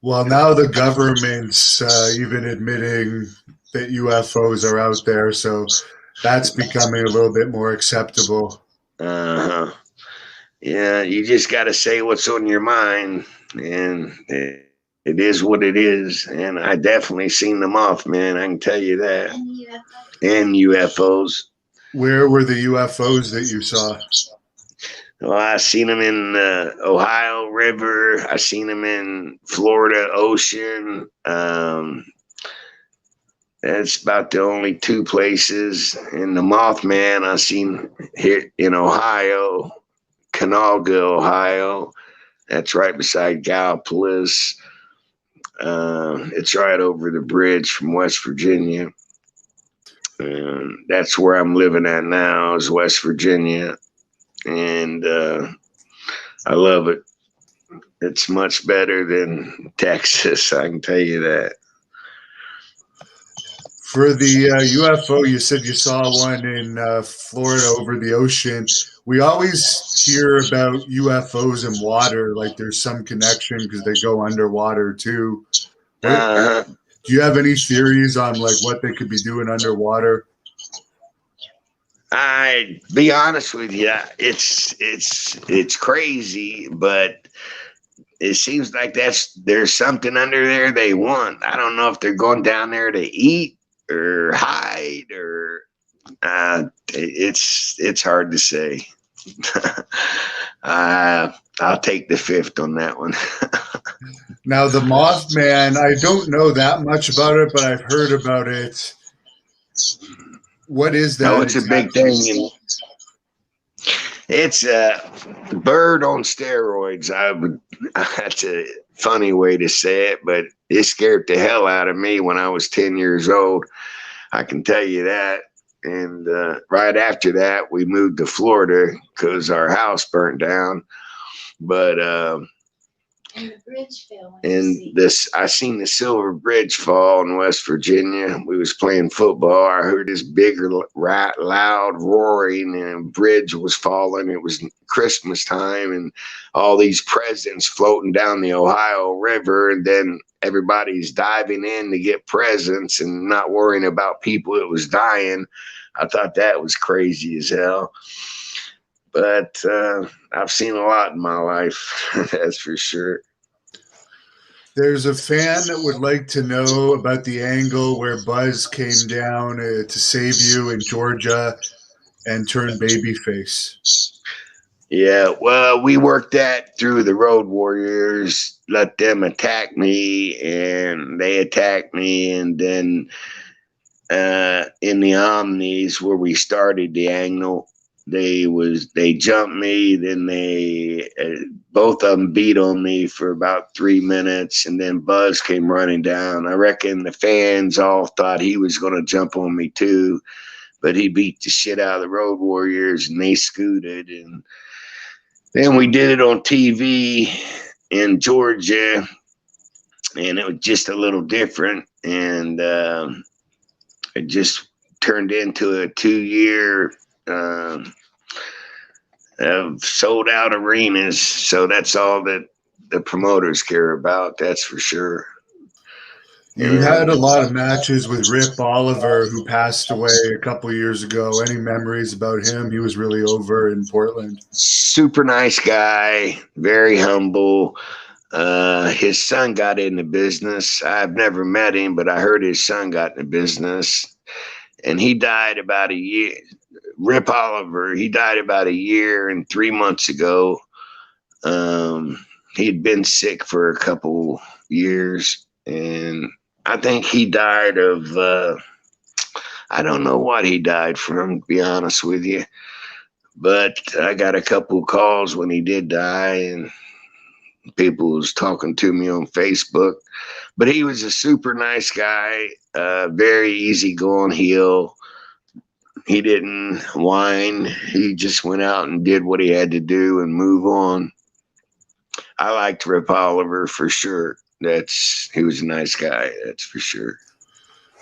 Well, now the government's even admitting that UFOs are out there, so that's becoming a little bit more acceptable. Uh-huh. Yeah, you just got to say what's on your mind, and it is what it is. And I definitely seen the Mothman, I can tell you that. And UFOs. Where were the UFOs that you saw? Well, I seen them in the Ohio River. I seen them in Florida Ocean. That's about the only two places. And the Mothman I seen here in Ohio, Canalga, Ohio. That's right beside Gallipolis. It's right over the bridge from West Virginia. That's where I'm living at now, is West Virginia. And I love it. It's much better than Texas, I can tell you that. For the UFO, you said you saw one in Florida over the ocean. We always hear about UFOs and water, like there's some connection because they go underwater too. Do you have any theories on like what they could be doing underwater? I be honest with you, it's crazy, but it seems like there's something under there they want. I don't know if they're going down there to eat or hide, or it's hard to say. I'll take the fifth on that one. Now, the Mothman, I don't know that much about it, but I've heard about it. What is that? Oh, it's a big thing. It's a bird on steroids. That's a funny way to say it, but it scared the hell out of me when I was 10 years old. I can tell you that. And right after that, we moved to Florida because our house burnt down. But and the bridge fell. I seen the Silver Bridge fall in West Virginia. We was playing football. I heard this bigger, loud roaring, and a bridge was falling. It was Christmas time, and all these presents floating down the Ohio River, and then everybody's diving in to get presents and not worrying about people that was dying. I thought that was crazy as hell. But I've seen a lot in my life, that's for sure. There's a fan that would like to know about the angle where Buzz came down to save you in Georgia and turned babyface. Yeah, well, we worked that through the Road Warriors, let them attack me, and they attacked me, and then in the Omnis where we started the angle, they jumped me, then they both of them beat on me for about 3 minutes, and then Buzz came running down. I reckon the fans all thought he was going to jump on me too, but he beat the shit out of the Road Warriors, and they scooted. And then we did it on TV in Georgia, and it was just a little different, and it just turned into a 2-year of sold out arenas. So that's all that the promoters care about. That's for sure. You had a lot of matches with Rip Oliver, who passed away a couple years ago. Any memories about him? He was really over in Portland. Super nice guy, very humble. His son got in the business. I've never met him, but I heard his son got in the business, and he died about a year. Rip Oliver, he died about a year and 3 months ago. He'd been sick for a couple years, and I think he died of, I don't know what he died from, to be honest with you. But I got a couple calls when he did die, and people was talking to me on Facebook. But he was a super nice guy, very easygoing heel. He didn't whine. He just went out and did what he had to do and move on. I liked Rip Oliver for sure. He was a nice guy, that's for sure.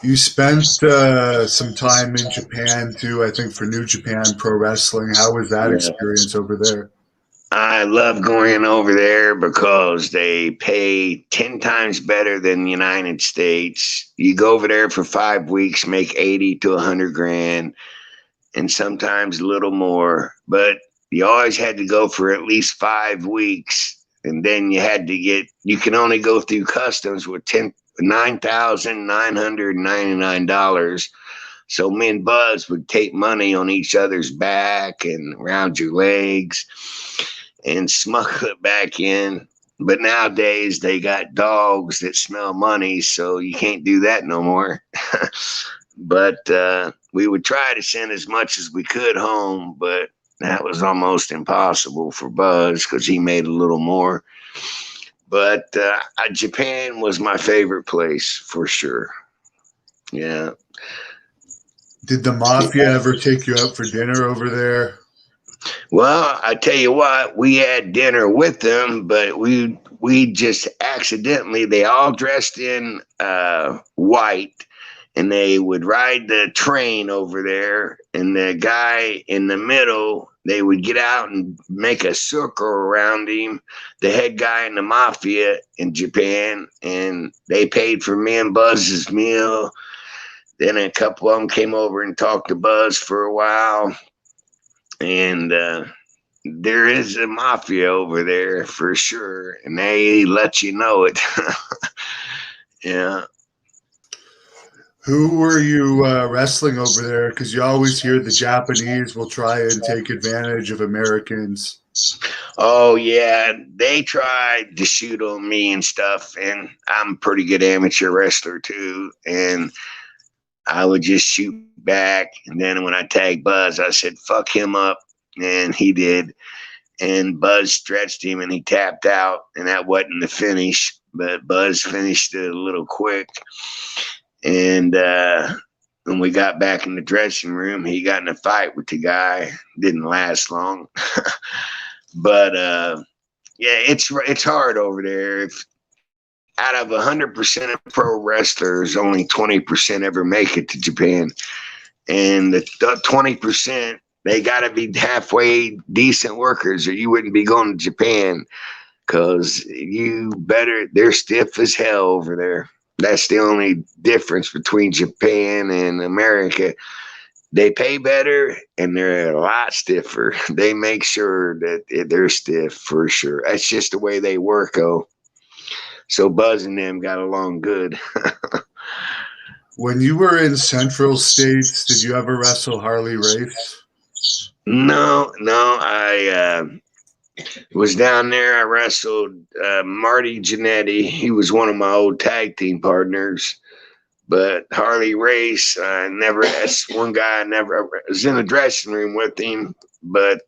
You spent some time in Japan too, I think, for New Japan Pro Wrestling. How was that experience over there? I love going over there because they pay 10 times better than the United States. You go over there for 5 weeks, make 80 to 100 grand, and sometimes a little more. But you always had to go for at least 5 weeks. And then you can only go through customs with $9,999. So me and Buzz would take money on each other's back and around your legs and smuggle it back in. But nowadays they got dogs that smell money, so you can't do that no more. But we would try to send as much as we could home, but that was almost impossible for Buzz because he made a little more. But Japan was my favorite place for sure. Yeah. Did the Mafia ever take you out for dinner over there? Well, I tell you what, we had dinner with them, but we just accidentally, they all dressed in white, and they would ride the train over there, and the guy in the middle, they would get out and make a circle around him, the head guy in the Mafia in Japan, and they paid for me and Buzz's meal. Then a couple of them came over and talked to Buzz for a while. And there is a Mafia over there for sure, and they let you know it. Yeah. Who were you wrestling over there? Because you always hear the Japanese will try and take advantage of Americans. Oh, yeah. They tried to shoot on me and stuff, and I'm a pretty good amateur wrestler, too. And I would just shoot back. And then when I tagged Buzz, I said, fuck him up. And he did. And Buzz stretched him, and he tapped out. And that wasn't the finish, but Buzz finished it a little quick. And when we got back in the dressing room, he got in a fight with the guy. Didn't last long. But yeah, it's hard over there. If out of 100% of pro wrestlers, only 20% ever make it to Japan. And the 20%, they got to be halfway decent workers, or you wouldn't be going to Japan, because they're stiff as hell over there. That's the only difference between Japan and America. They pay better, and they're a lot stiffer. They make sure that they're stiff for sure. That's just the way they work, So Buzz and them got along good. When you were in Central States, did you ever wrestle Harley Race? No. I was down there. I wrestled Marty Jannetty. He was one of my old tag team partners. But Harley Race, that's one guy I never was in the dressing room with him. But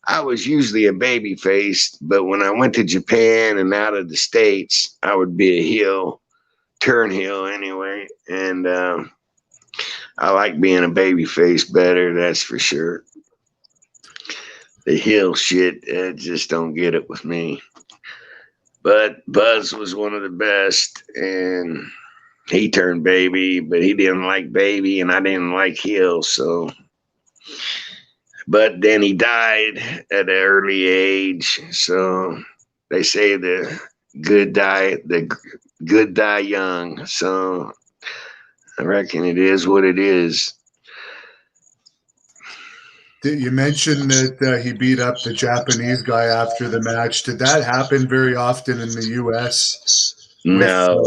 I was usually a baby face. But when I went to Japan and out of the States, I would be a heel, turn heel anyway. And I like being a baby face better, that's for sure. The heel shit, just don't get it with me. But Buzz was one of the best, and he turned baby, but he didn't like baby, and I didn't like heel, so. But then he died at an early age, so they say the good die young. So I reckon it is what it is. You mentioned that he beat up the Japanese guy after the match. Did that happen very often in the U.S.? No.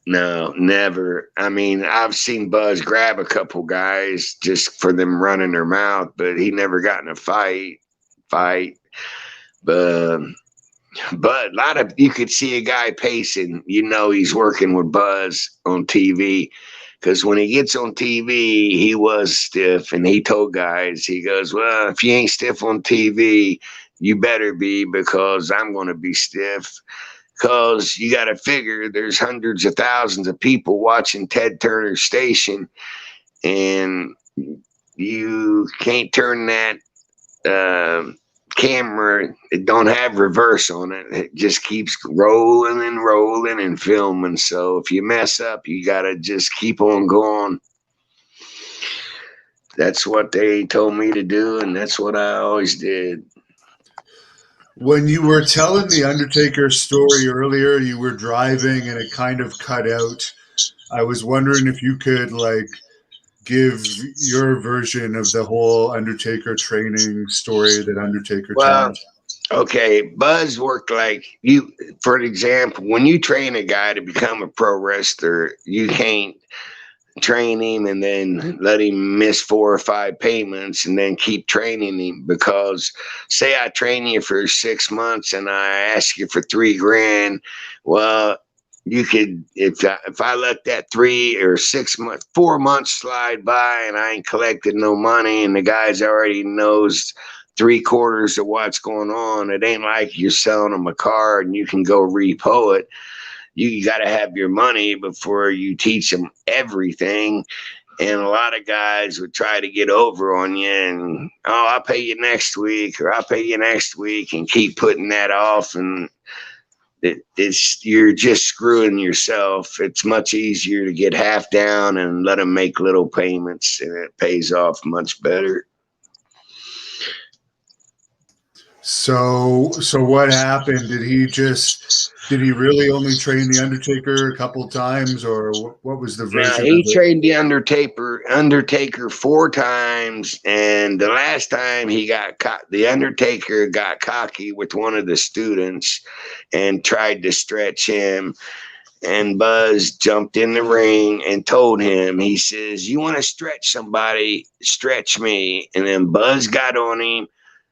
No, never. I mean, I've seen Buzz grab a couple guys just for them running their mouth, but he never got in a fight. But a lot of you could see a guy pacing. You know, he's working with Buzz on TV. Because when he gets on TV, he was stiff, and he told guys, he goes, well, if you ain't stiff on TV, you better be, because I'm going to be stiff. Because you got to figure there's hundreds of thousands of people watching Ted Turner's station, and you can't turn that camera. It don't have reverse on it. It just keeps rolling and rolling and filming. So if you mess up, you got to just keep on going. That's what they told me to do, and that's what I always did. When you were telling the Undertaker story earlier, you were driving and it kind of cut out. I was wondering if you could give your version of the whole Undertaker training story that Undertaker told. Okay, Buzz worked like you. For example, when you train a guy to become a pro wrestler, you can't train him and then let him miss 4 or 5 payments and then keep training him. Because say I train you for 6 months and I ask you for $3,000, well, you could, if I let that 3 or 6 months, 4 months slide by and I ain't collected no money, and the guy's already knows 3/4 of what's going on, it ain't like you're selling them a car and you can go repo it. You got to have your money before you teach them everything. And a lot of guys would try to get over on you and, oh, I'll pay you next week, or I'll pay you next week, and keep putting that off. And you're just screwing yourself. It's much easier to get half down and let them make little payments, and it pays off much better. So what happened? Did he really only train the Undertaker a couple times, or what was the version? He trained the Undertaker 4 times, and the last time he got caught, the Undertaker got cocky with one of the students and tried to stretch him. And Buzz jumped in the ring and told him, he says, you want to stretch somebody, stretch me. And then Buzz got on him,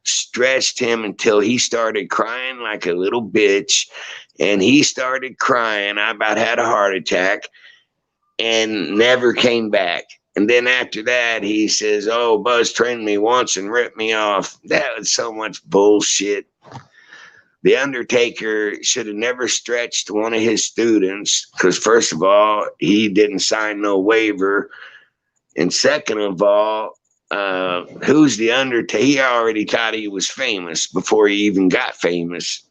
stretched him until he started crying like a little bitch. And he started crying. I about had a heart attack and never came back. And then after that, he says, oh, Buzz trained me once and ripped me off. That was so much bullshit. The Undertaker should have never stretched one of his students, because first of all, he didn't sign no waiver. And second of all, who's the Undertaker? He already thought he was famous before he even got famous.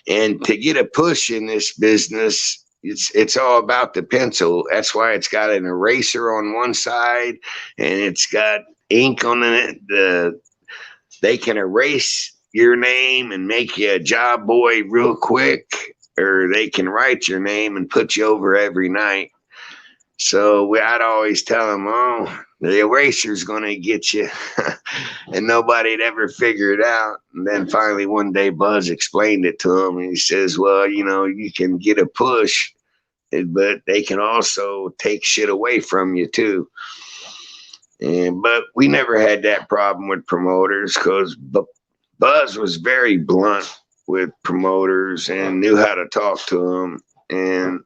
And to get a push in this business, it's all about the pencil. That's why it's got an eraser on one side and it's got ink on it. They can erase your name and make you a job boy real quick, or they can write your name and put you over every night. So I'd always tell them, oh, the eraser's going to get you. And nobody'd ever figure it out. And then finally one day Buzz explained it to him, and he says, well, you can get a push, but they can also take shit away from you too. But we never had that problem with promoters, because Buzz was very blunt with promoters and knew how to talk to them, and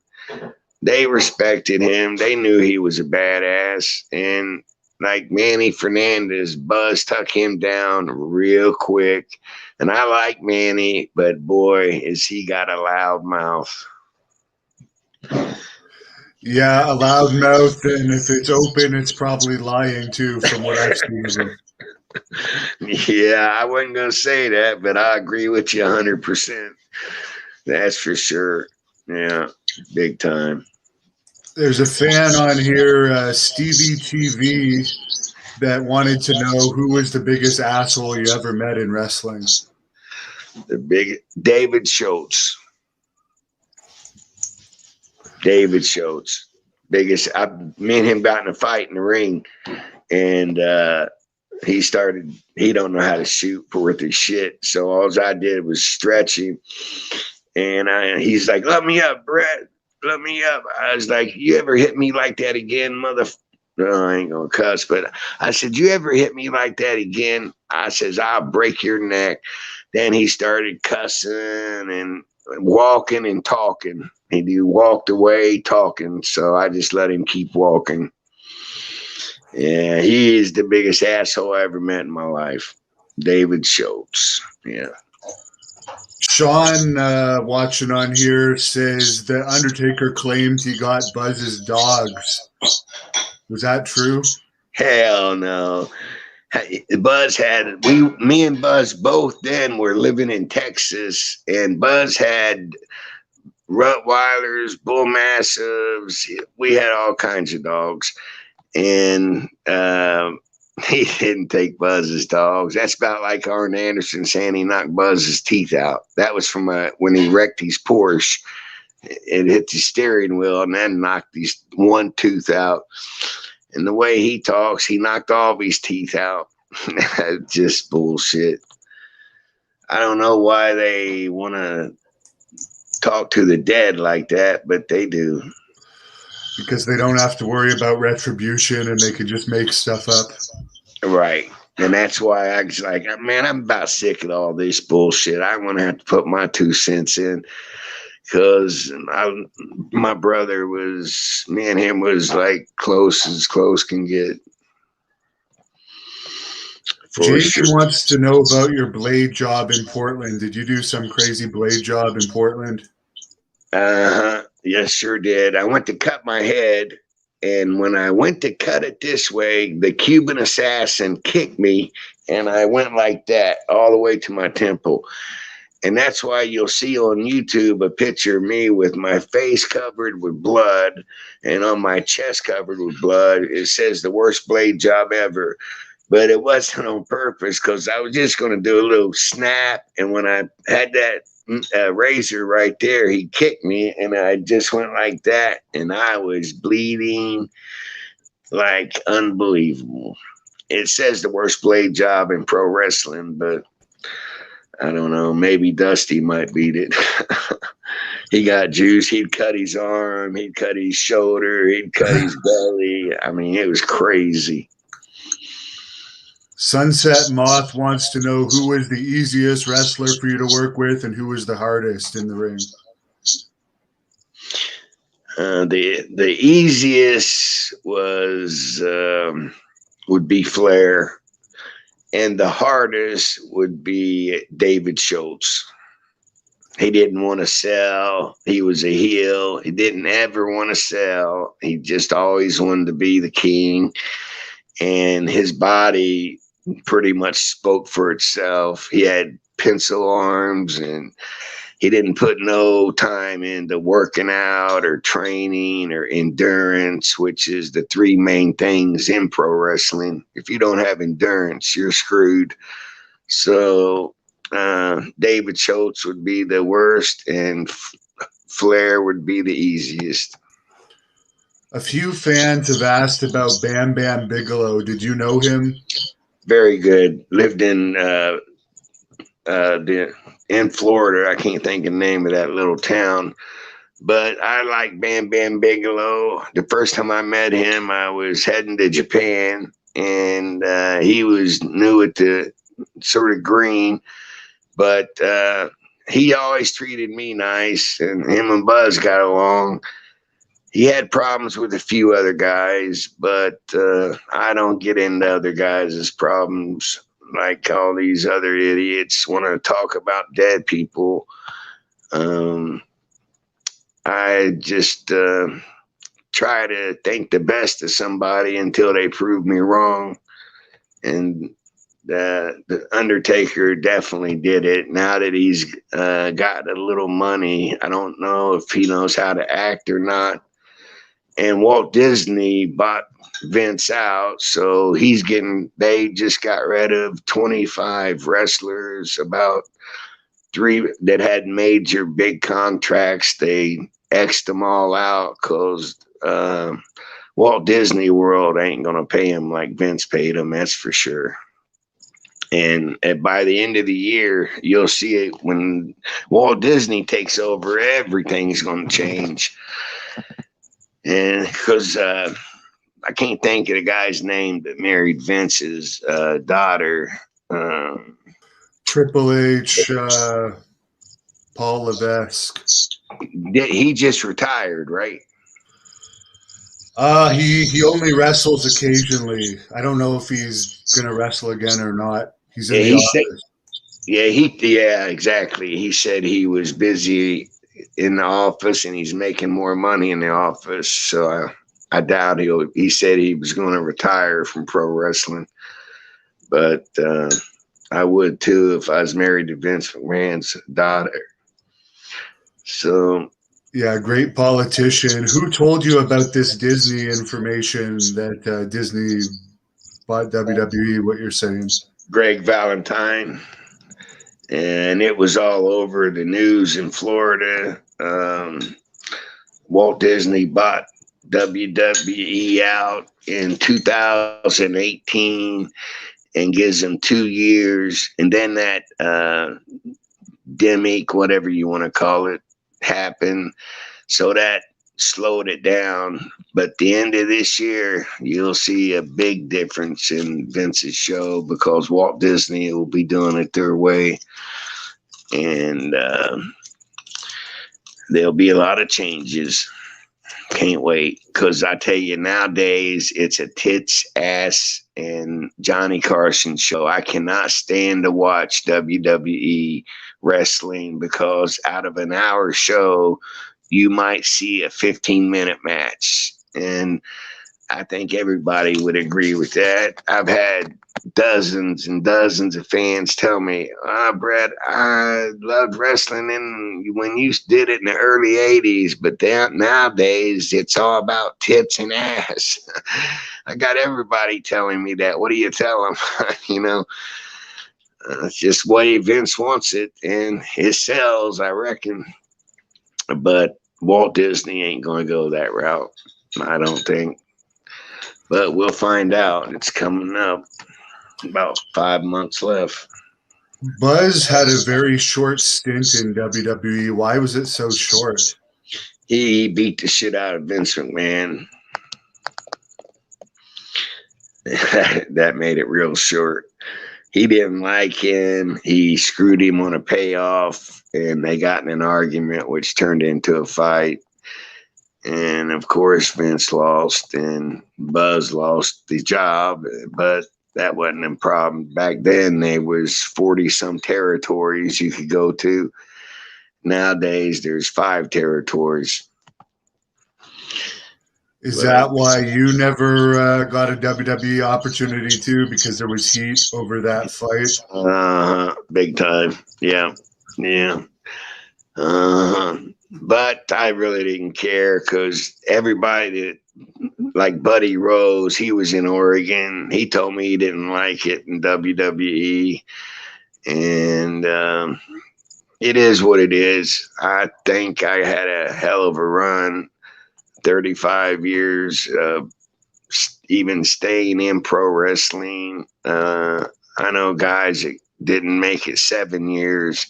they respected him. They knew he was a badass. And like Manny Fernandez, Buzz took him down real quick. And I like Manny, but boy, is he got a loud mouth. Yeah, a loud mouth, and if it's open, it's probably lying too, from what I've seen of him. Yeah, I wasn't going to say that, but I agree with you 100%. That's for sure. Yeah, big time. There's a fan on here, Stevie TV, that wanted to know who was the biggest asshole you ever met in wrestling. The big David Schultz. David Schultz. Biggest. Me and him got in a fight in the ring, and he don't know how to shoot worth his shit. So all I did was stretch him. And he's like, let me up, Brett. Let me up. I was like, you ever hit me like that again, mother? No, I ain't gonna cuss, but I said, you ever hit me like that again? I says, I'll break your neck. Then he started cussing and walking and talking. And he walked away talking. So I just let him keep walking. Yeah, he is the biggest asshole I ever met in my life. David Schultz. Yeah. Sean, watching on here, says the Undertaker claimed he got Buzz's dogs. Was that true? Hell no. Buzz had me and Buzz both then were living in Texas, and Buzz had Rottweilers, Bull Mastiffs. We had all kinds of dogs, and he didn't take Buzz's dogs. That's about like Arn Anderson saying he knocked Buzz's teeth out. That was from when he wrecked his Porsche. It hit the steering wheel and then knocked his one tooth out. And the way he talks, he knocked all of his teeth out. Just bullshit. I don't know why they want to talk to the dead like that, but they do. Because they don't have to worry about retribution and they can just make stuff up. Right. And that's why I was like, man, I'm about sick of all this bullshit. I want to have to put my 2 cents in. Because my brother was, me and him was like close as close can get. Jason wants to know about your blade job in Portland. Did you do some crazy blade job in Portland? Yes, sure did. I went to cut my head, and when I went to cut it this way, the Cuban assassin kicked me, and I went like that all the way to my temple. And that's why you'll see on YouTube a picture of me with my face covered with blood and on my chest covered with blood. It says the worst blade job ever. But it wasn't on purpose because I was just going to do a little snap. And when I had that razor right there, he kicked me and I just went like that. And I was bleeding like unbelievable. It says the worst blade job in pro wrestling, but I don't know. Maybe Dusty might beat it. He got juice. He'd cut his arm. He'd cut his shoulder. He'd cut his belly. I mean, it was crazy. Sunset Moth wants to know who was the easiest wrestler for you to work with and who was the hardest in the ring. The easiest was would be Flair. And the hardest would be David Schultz. He didn't want to sell. He was a heel. He didn't ever want to sell. He just always wanted to be the king. And his body pretty much spoke for itself. He had pencil arms and he didn't put no time into working out or training or endurance, which is the 3 main things in pro wrestling. If you don't have endurance, you're screwed. So David Schultz would be the worst and Flair would be the easiest. A few fans have asked about Bam Bam Bigelow. Did you know him? Very good. Lived in Florida. I can't think of the name of that little town, but I like Bam Bam Bigelow. The first time I met him, I was heading to Japan, and he was new at the sort of green, but he always treated me nice, and him and Buzz got along. He had problems with a few other guys, but I don't get into other guys' problems like all these other idiots want to talk about dead people. I just try to think the best of somebody until they prove me wrong. And the Undertaker definitely did it. Now that he's got a little money, I don't know if he knows how to act or not. And Walt Disney bought Vince out, so they just got rid of 25 wrestlers about three that had major big contracts, they X'd them all out because Walt Disney World ain't going to pay him like Vince paid him, that's for sure. And by the end of the year, you'll see it when Walt Disney takes over, everything's going to change. And because I can't think of the guy's name that married Vince's daughter. Triple H, Paul Levesque. He just retired, right? He only wrestles occasionally. I don't know if he's gonna wrestle again or not. He's in the office. Yeah, exactly. He said he was busy in the office and he's making more money in the office. So I doubt he said he was going to retire from pro wrestling, but I would too if I was married to Vince McMahon's daughter. So yeah, great politician. Who told you about this Disney information that Disney bought WWE? What you're saying? Greg Valentine, and it was all over the news in Florida. Walt Disney bought WWE out in 2018 and gives them 2 years, and then that gimmick, whatever you want to call it, happened, so that slowed it down. But the end of this year, you'll see a big difference in Vince's show because Walt Disney will be doing it their way, and there'll be a lot of changes. Can't wait, because I tell you, nowadays it's a tits, ass, and Johnny Carson show. I cannot stand to watch WWE wrestling because out of an hour show, you might see a 15-minute match. And I think everybody would agree with that. I've had dozens and dozens of fans tell me, Brett, I loved wrestling when you did it in the early 80s, but nowadays it's all about tits and ass. I got everybody telling me that. What do you tell them? It's just the way Vince wants it, and it sells, I reckon. But Walt Disney ain't going to go that route, I don't think. But we'll find out. It's coming up. About 5 months left. Buzz had a very short stint in WWE. Why was it so short? He beat the shit out of Vince McMahon. That made it real short. He didn't like him. He screwed him on a payoff, and they got in an argument, which turned into a fight. And of course, Vince lost, and Buzz lost the job. But that wasn't a problem. Back then, there was 40-some territories you could go to. Nowadays, there's 5 territories. Is that why you never got a WWE opportunity too? Because there was heat over that fight? Big time. Yeah. But I really didn't care because everybody that, like Buddy Rose, he was in Oregon. He told me he didn't like it in WWE. And it is what it is. I think I had a hell of a run, 35 years of even staying in pro wrestling. I know guys that didn't make it 7 years.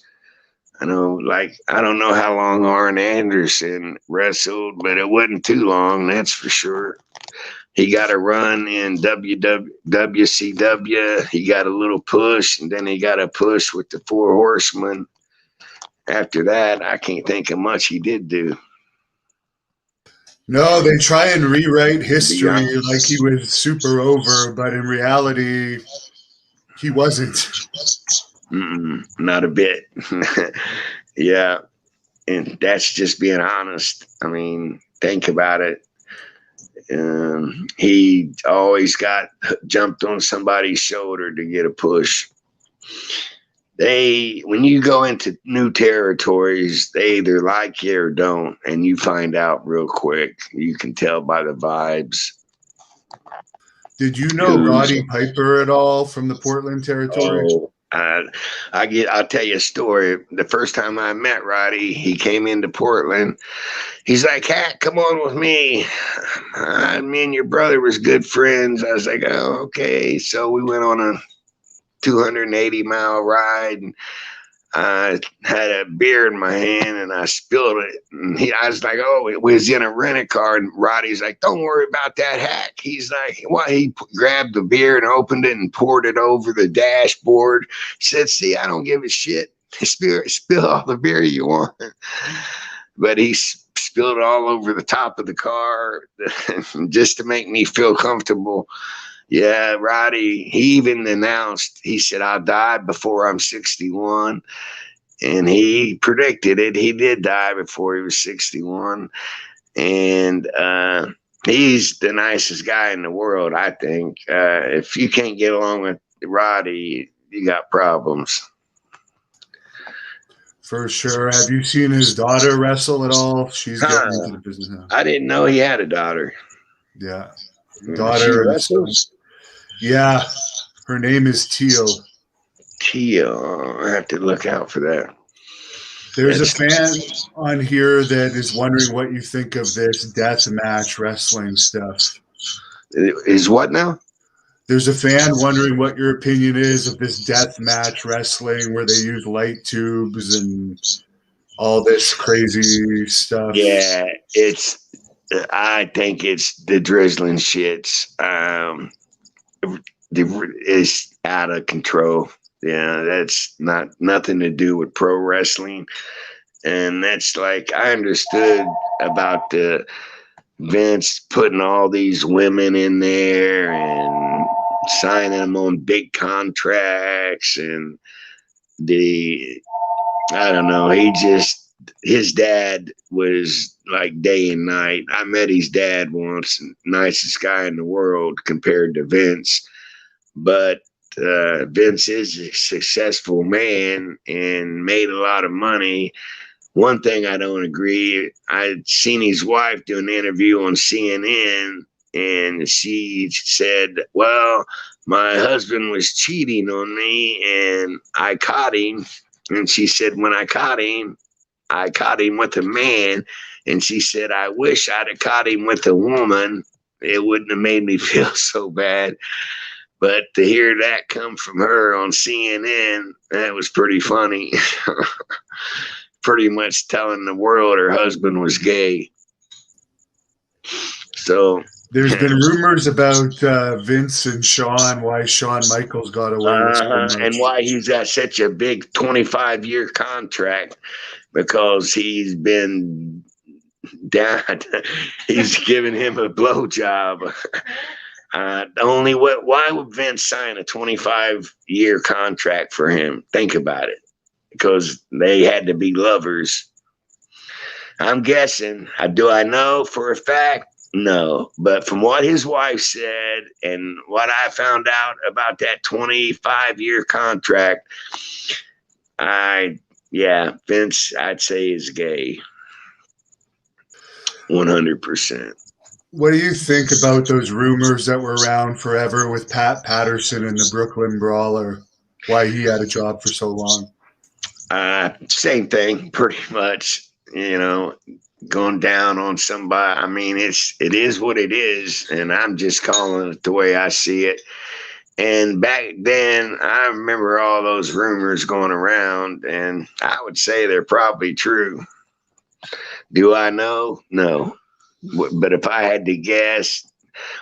I know, I don't know how long Arn Anderson wrestled, but it wasn't too long, that's for sure. He got a run in WCW. He got a little push, and then he got a push with the 4 Horsemen. After that, I can't think of much he did do. No, they try and rewrite history like he was super over, but in reality, he wasn't. Not a bit. Yeah. And that's just being honest. I mean, think about it. He always got jumped on somebody's shoulder to get a push. When you go into new territories, they either like you or don't, and you find out real quick. You can tell by the vibes. Did you know Roddy Piper at all from the Portland territory? Oh, I'll tell you a story. The first time I met Roddy, he came into Portland. He's like, "Hat, come on with me. Me and your brother was good friends." I was like, "Oh, okay." So we went on a 280-mile ride. And I had a beer in my hand and I spilled it. And I was like, "Oh, it was in a rental car." And Roddy's like, "Don't worry about that, Hack." He's like, "Well," he grabbed the beer and opened it and poured it over the dashboard. He said, "See, I don't give a shit. Spill all the beer you want." But he spilled it all over the top of the car just to make me feel comfortable. Yeah, Roddy, he even announced, he said, "I'll die before I'm 61. And he predicted it. He did die before he was 61. And he's the nicest guy in the world, I think. If you can't get along with Roddy, you got problems. For sure. Have you seen his daughter wrestle at all? She's getting into the business now. I didn't know he had a daughter. Yeah. She Daughter. wrestles? Yeah. Her name is Teal. Teal. I have to look out for that. There's a fan on here that is wondering what you think of this death match wrestling stuff. Is what now? There's a fan wondering what your opinion is of this death match wrestling where they use light tubes and all this crazy stuff. Yeah, I think it's the drizzling shits. It's out of control. Yeah, that's nothing to do with pro wrestling. And that's like, I understood about the Vince putting all these women in there and signing them on big contracts. And I don't know, his dad was like day and night. I met his dad once, nicest guy in the world compared to Vince. But Vince is a successful man and made a lot of money. One thing I don't agree, I'd seen his wife do an interview on CNN, and she said, "Well, my husband was cheating on me and I caught him." And she said, "When I caught him with a man." And she said, "I wish I'd have caught him with a woman. It wouldn't have made me feel so bad." But to hear that come from her on CNN, that was pretty funny. Pretty much telling the world her husband was gay. So there's been rumors about Vince and Shawn, why Shawn Michaels got away with so much. And why he's got such a big 25-year contract, because he's been down. He's given him a blowjob. Why would Vince sign a 25-year contract for him? Think about it. Because they had to be lovers. I'm guessing. Do I know for a fact? No. But from what his wife said and what I found out about that 25-year contract, Vince, I'd say, is gay. 100%. What do you think about those rumors that were around forever with Pat Patterson and the Brooklyn Brawler? Why he had a job for so long? Same thing, pretty much. Going down on somebody. I mean, it is what it is, and I'm just calling it the way I see it. And back then, I remember all those rumors going around, and I would say they're probably true. Do I know? No. But if I had to guess,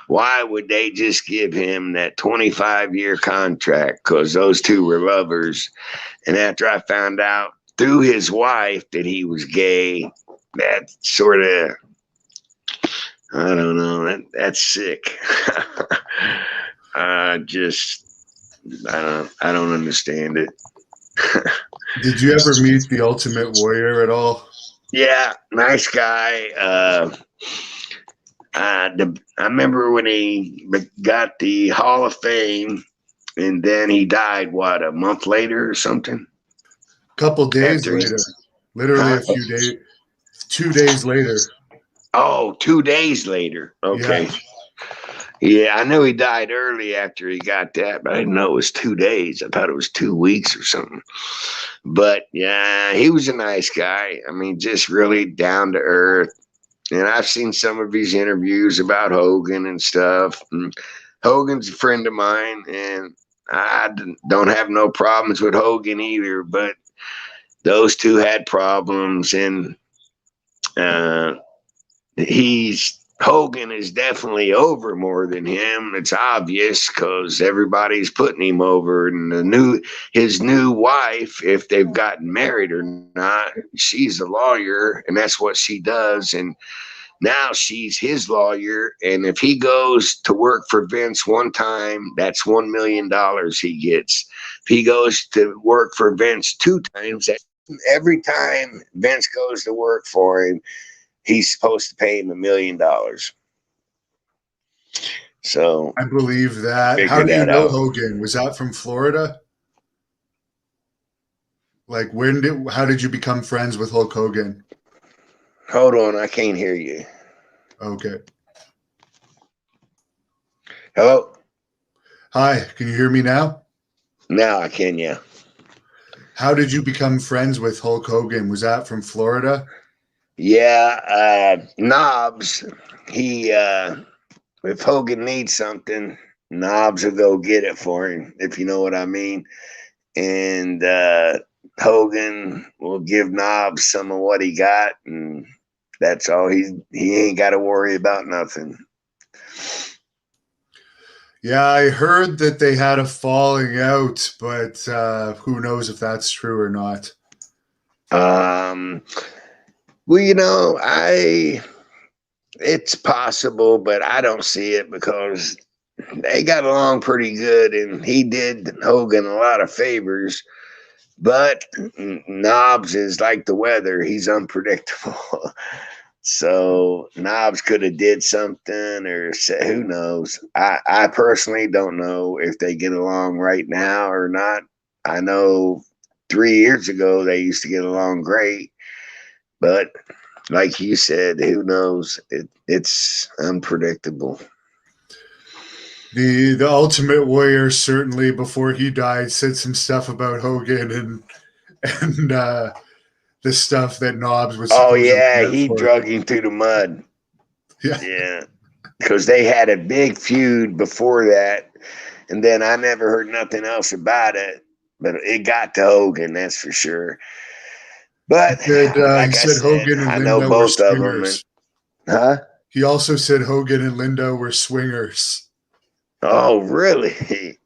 why would they just give him that 25-year contract? Because those two were lovers. And after I found out through his wife that he was gay, that sort of, I don't know, that's sick. I don't understand it. Did you ever meet the Ultimate Warrior at all? Yeah, nice guy. I remember when he got the Hall of Fame, and then he died, what, a month later or something? A couple days later. Literally a few days. 2 days later. Oh, 2 days later. Okay. Yeah, I know he died early after he got that, but I didn't know it was 2 days. I thought it was 2 weeks or something. But yeah, he was a nice guy. I mean, just really down to earth. And I've seen some of his interviews about Hogan and stuff. And Hogan's a friend of mine, and don't have no problems with Hogan either. But those two had problems, and uh, Hogan is definitely over more than him. It's obvious because everybody's putting him over, and his new wife, if they've gotten married or not, she's a lawyer, and that's what she does. And now she's his lawyer, and if he goes to work for Vince one time, that's $1 million he gets. If he goes to work for Vince 2 times, every time Vince goes to work for him, he's supposed to pay him $1 million. So I believe that. How figure do you that know out. Hogan? Was that from Florida? Like, how did you become friends with Hulk Hogan? Hold on, I can't hear you. Okay. Hello? Hi, can you hear me now? Now I can, yeah. How did you become friends with Hulk Hogan? Was that from Florida? Yeah, Knobs, he if Hogan needs something, Knobs will go get it for him, if you know what I mean. And Hogan will give Knobs some of what he got, and that's all. He ain't got to worry about nothing. Yeah, I heard that they had a falling out, but who knows if that's true or not. Well, it's possible, but I don't see it because they got along pretty good, and he did Hogan a lot of favors. But Knobs is like the weather; he's unpredictable. So Knobs could have did something, or said, who knows? I personally don't know if they get along right now or not. I know 3 years ago they used to get along great, but like you said, who knows? It's unpredictable. The Ultimate Warrior certainly, before he died, said some stuff about Hogan and the stuff that Knobs was Oh supposedly yeah, there he for. drug him through the mud. Yeah. Yeah, because they had a big feud before that, and then I never heard nothing else about it. But it got to Hogan, that's for sure. But He like I said said, Hogan and I know Lindo were both of them. And swingers. huh? He also said Hogan and Lindo were swingers. Oh, really?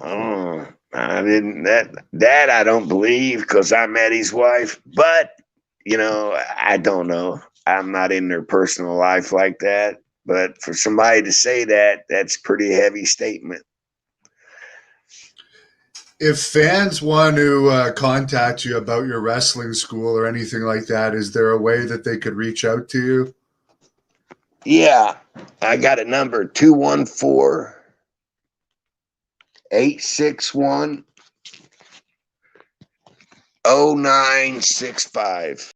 Oh, I didn't that I don't believe because I met his wife. But I don't know. I'm not in their personal life like that. But for somebody to say that, that's a pretty heavy statement. If fans want to contact you about your wrestling school or anything like that, is there a way that they could reach out to you? Yeah, I got a number 214-861-0965.